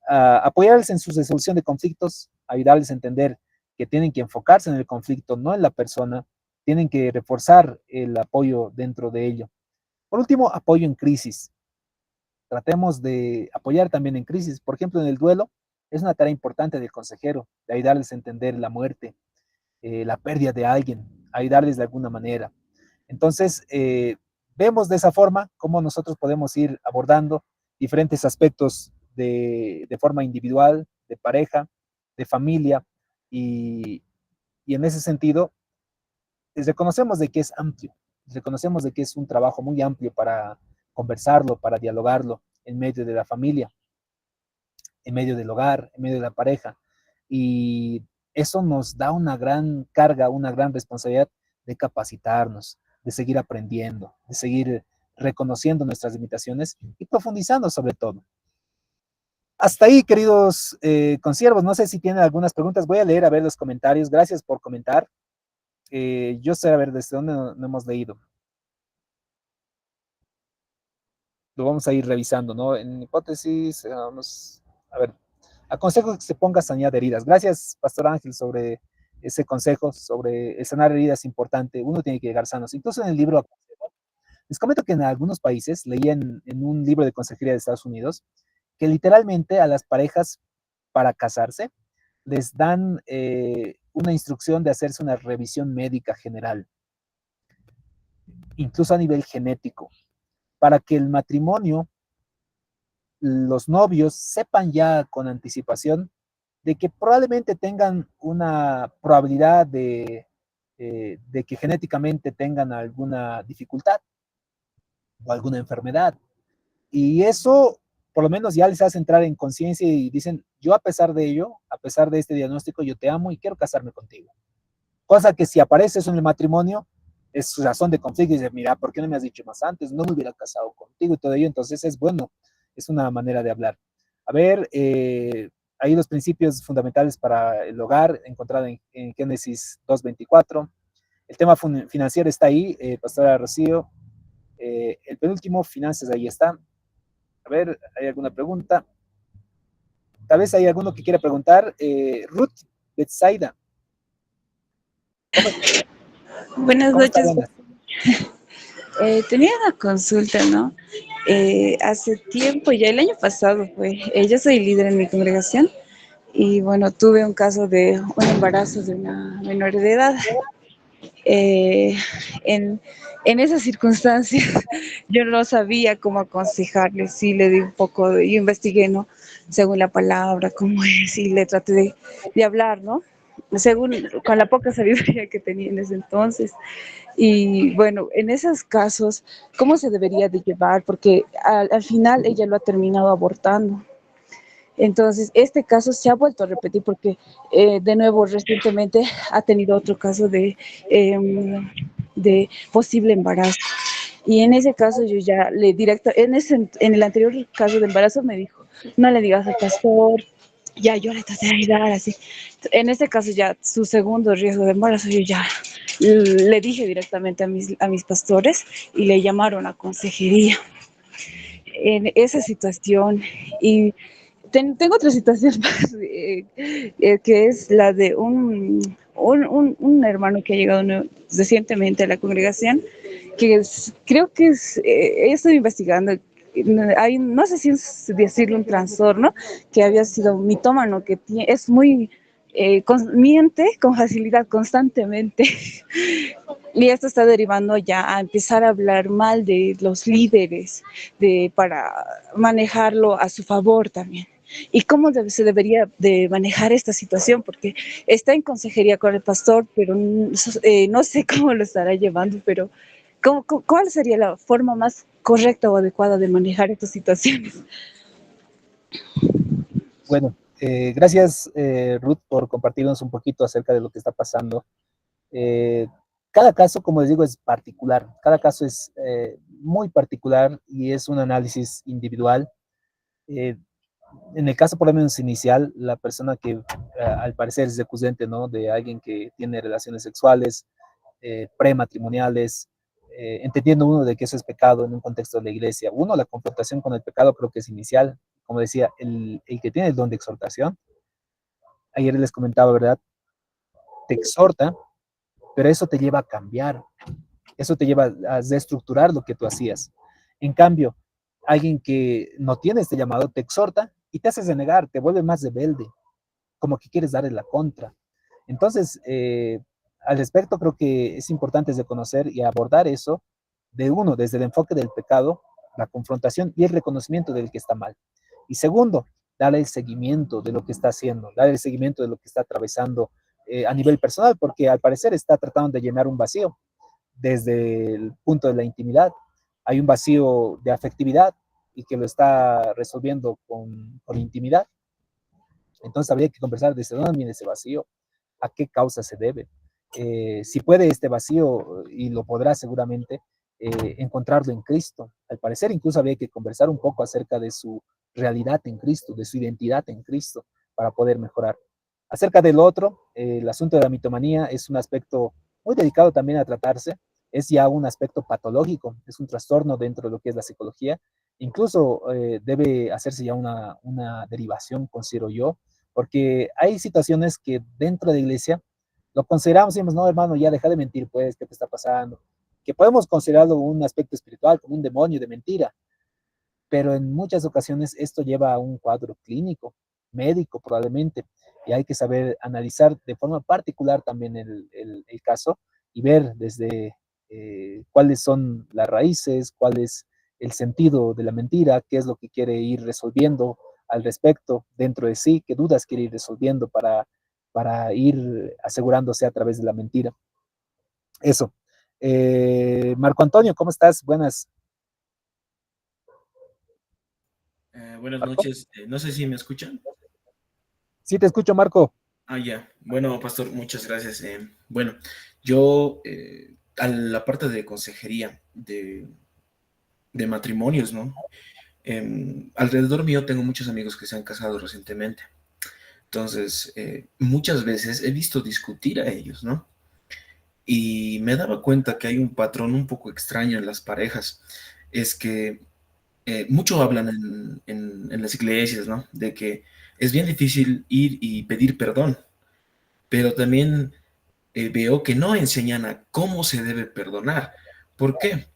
Apoyarles en su resolución de conflictos, ayudarles a entender que tienen que enfocarse en el conflicto, no en la persona, tienen que reforzar el apoyo dentro de ello. Por último, apoyo en crisis. Tratemos de apoyar también en crisis. Por ejemplo, en el duelo, es una tarea importante del consejero, de ayudarles a entender la muerte, la pérdida de alguien, ayudarles de alguna manera. Entonces, vemos de esa forma cómo nosotros podemos ir abordando diferentes aspectos de forma individual, de pareja, de familia, y, y en ese sentido, reconocemos de que es amplio, reconocemos de que es un trabajo muy amplio para conversarlo, para dialogarlo en medio de la familia, en medio del hogar, en medio de la pareja. Y eso nos da una gran carga, una gran responsabilidad de capacitarnos, de seguir aprendiendo, de seguir reconociendo nuestras limitaciones y profundizando sobre todo. Hasta ahí, queridos consiervos, no sé si tienen algunas preguntas. Voy a leer a ver los comentarios. Gracias por comentar. Yo sé a ver desde dónde no hemos leído. Lo vamos a ir revisando, ¿no? En hipótesis, vamos a ver. Aconsejo que se ponga sanidad de heridas. Gracias, Pastor Ángel, sobre ese consejo sobre el sanar heridas es importante, uno tiene que llegar sanos. Incluso en el libro, les comento que en algunos países, leí en un libro de consejería de Estados Unidos, que literalmente a las parejas para casarse les dan una instrucción de hacerse una revisión médica general, incluso a nivel genético, para que el matrimonio, los novios sepan ya con anticipación de que probablemente tengan una probabilidad de que genéticamente tengan alguna dificultad o alguna enfermedad. Y eso por lo menos ya les hace entrar en conciencia y dicen, yo a pesar de ello, a pesar de este diagnóstico, yo te amo y quiero casarme contigo. Cosa que si aparece eso en el matrimonio, es razón de conflicto y dice, mira, ¿por qué no me has dicho más antes? No me hubiera casado contigo y todo ello. Entonces es bueno, es una manera de hablar. A ver, ahí los principios fundamentales para el hogar, encontrado en Génesis 2:24. El tema financiero está ahí, Pastora Rocío. El penúltimo, finanzas, ahí está. A ver, ¿hay alguna pregunta? Tal vez hay alguno que quiera preguntar. Ruth Betsaida, ¿cómo, Buenas cómo está? noches. Buenas. Tenía una consulta, ¿no? Hace tiempo, ya el año pasado fue, yo soy líder en mi congregación y bueno, tuve un caso de un embarazo de una menor de edad. Eh, en, en esas circunstancias yo no sabía cómo aconsejarle, sí le di un poco, yo investigué, ¿no? Según la palabra, cómo es, y le traté de hablar, ¿no? Según, con la poca sabiduría que tenía en ese entonces. Y bueno, en esos casos, ¿cómo se debería de llevar? Porque al final ella lo ha terminado abortando. Entonces, este caso se ha vuelto a repetir porque, de nuevo, recientemente ha tenido otro caso de posible embarazo. Y en ese caso yo ya le directo, en el anterior caso de embarazo me dijo, no le digas al pastor, ya yo le traté de ayudar así. En este caso ya su segundo riesgo de embarazo yo ya le dije directamente a mis pastores y le llamaron a consejería en esa situación. Y tengo otra situación más, que es la de un hermano que ha llegado recientemente a la congregación, que creo que he estado investigando. Hay, no sé si es decirle un trastorno, que había sido mitómano, que es muy, miente con facilidad constantemente. Y esto está derivando ya a empezar a hablar mal de los líderes, para manejarlo a su favor también. ¿Y cómo se debería de manejar esta situación? Porque está en consejería con el pastor, pero no sé cómo lo estará llevando, pero ¿cuál sería la forma más correcta o adecuada de manejar estas situaciones? Bueno, gracias Ruth por compartirnos un poquito acerca de lo que está pasando. Eh, cada caso, como les digo, es particular. Cada caso es muy particular y es un análisis individual. Eh, en el caso por lo menos inicial, la persona que al parecer es recusante, ¿no? De alguien que tiene relaciones sexuales prematrimoniales, entendiendo uno de que eso es pecado en un contexto de la iglesia. Uno, la confrontación con el pecado creo que es inicial. Como decía, el que tiene el don de exhortación, ayer les comentaba, ¿verdad? Te exhorta, pero eso te lleva a cambiar, eso te lleva a destructurar lo que tú hacías. En cambio, alguien que no tiene este llamado te exhorta y te haces renegar, te vuelve más rebelde, como que quieres darle la contra. Entonces, al respecto, creo que es importante reconocer y abordar eso de uno, desde el enfoque del pecado, la confrontación y el reconocimiento del que está mal. Y segundo, darle el seguimiento de lo que está haciendo, darle el seguimiento de lo que está atravesando a nivel personal, porque al parecer está tratando de llenar un vacío desde el punto de la intimidad. Hay un vacío de afectividad y que lo está resolviendo con intimidad. Entonces habría que conversar desde dónde viene ese vacío, a qué causa se debe. Si puede este vacío, y lo podrá seguramente, encontrarlo en Cristo. Al parecer incluso habría que conversar un poco acerca de su realidad en Cristo, de su identidad en Cristo, para poder mejorar. Acerca del otro, el asunto de la mitomanía es un aspecto muy dedicado también a tratarse, es ya un aspecto patológico, es un trastorno dentro de lo que es la psicología, incluso debe hacerse ya una derivación, considero yo, porque hay situaciones que dentro de la iglesia lo consideramos y decimos, no, hermano, ya deja de mentir, pues, ¿qué te está pasando? Que podemos considerarlo un aspecto espiritual, como un demonio de mentira, pero en muchas ocasiones esto lleva a un cuadro clínico, médico probablemente, y hay que saber analizar de forma particular también el caso y ver desde cuáles son las raíces, cuál es el sentido de la mentira, qué es lo que quiere ir resolviendo al respecto dentro de sí, qué dudas quiere ir resolviendo para ir asegurándose a través de la mentira. Eso. Marco Antonio, ¿cómo estás? Buenas. Buenas Marco. noches. No sé si me escuchan. Sí, te escucho, Marco. Ah, ya. Bueno, pastor, muchas gracias. Bueno, yo a la parte de consejería de matrimonios, ¿no? Alrededor mío tengo muchos amigos que se han casado recientemente. Entonces, muchas veces he visto discutir a ellos, ¿no? Y me daba cuenta que hay un patrón un poco extraño en las parejas. Es que mucho hablan en las iglesias, ¿no? De que es bien difícil ir y pedir perdón, pero también veo que no enseñan a cómo se debe perdonar. ¿Por qué?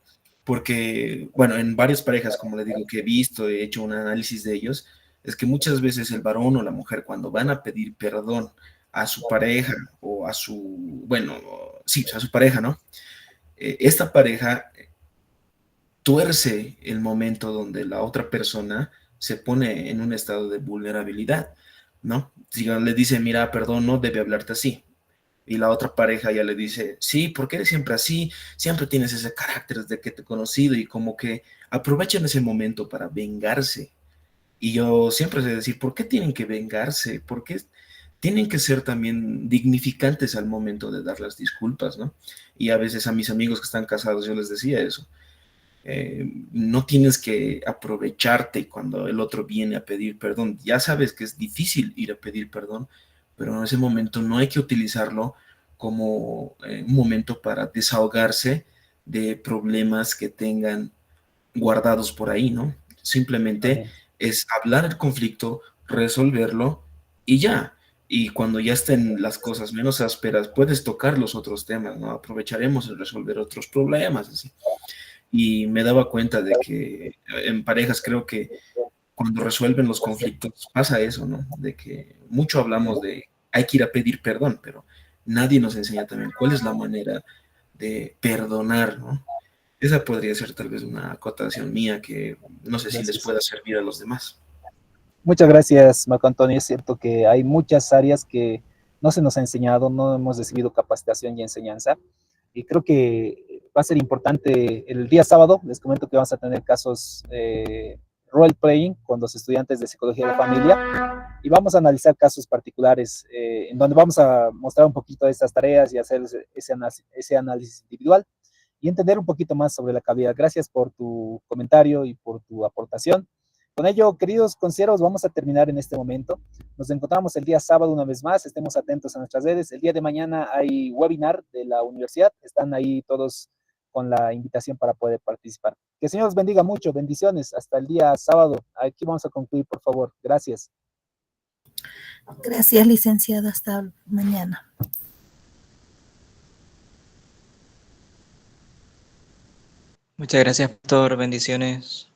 Porque, bueno, en varias parejas, como le digo, que he visto, he hecho un análisis de ellos, es que muchas veces el varón o la mujer, cuando van a pedir perdón a su pareja o a su, bueno, sí, a su pareja, ¿no? Esta pareja tuerce el momento donde la otra persona se pone en un estado de vulnerabilidad, ¿no? Si le dice, mira, perdón, no debe hablarte así. Y la otra pareja ya le dice, sí, ¿por qué eres siempre así? Siempre tienes ese carácter desde que te he conocido y como que aprovechan ese momento para vengarse. Y yo siempre sé decir, ¿por qué tienen que vengarse? ¿Por qué tienen que ser también dignificantes al momento de dar las disculpas, ¿no? Y a veces a mis amigos que están casados yo les decía eso. No tienes que aprovecharte cuando el otro viene a pedir perdón. Ya sabes que es difícil ir a pedir perdón, pero en ese momento no hay que utilizarlo como un momento para desahogarse de problemas que tengan guardados por ahí, ¿no? Simplemente Amén. es hablar el conflicto, resolverlo y ya. Y cuando ya estén las cosas menos ásperas, puedes tocar los otros temas, ¿no? Aprovecharemos en resolver otros problemas, así. Y me daba cuenta de que en parejas creo que cuando resuelven los conflictos pasa eso, ¿no? De que mucho hablamos de hay que ir a pedir perdón, pero nadie nos enseña también cuál es la manera de perdonar, ¿no? Esa podría ser tal vez una acotación mía que no sé si les Gracias. pueda servir a los demás. Muchas gracias, Marco Antonio. Es cierto que hay muchas áreas que no se nos ha enseñado, no hemos recibido capacitación y enseñanza. Y creo que va a ser importante el día sábado. Les comento que vamos a tener casos role playing con los estudiantes de psicología de la familia y vamos a analizar casos particulares en donde vamos a mostrar un poquito de estas tareas y hacer ese análisis individual y entender un poquito más sobre la calidad. Gracias por tu comentario y por tu aportación. Con ello, queridos consejeros, vamos a terminar en este momento. Nos encontramos el día sábado una vez más. Estemos atentos a nuestras redes. El día de mañana hay webinar de la universidad. Están ahí todos con la invitación para poder participar. Que el Señor los bendiga mucho. Bendiciones. Hasta el día sábado. Aquí vamos a concluir, por favor. Gracias. Gracias, licenciada. Hasta mañana. Muchas gracias, pastor. Bendiciones.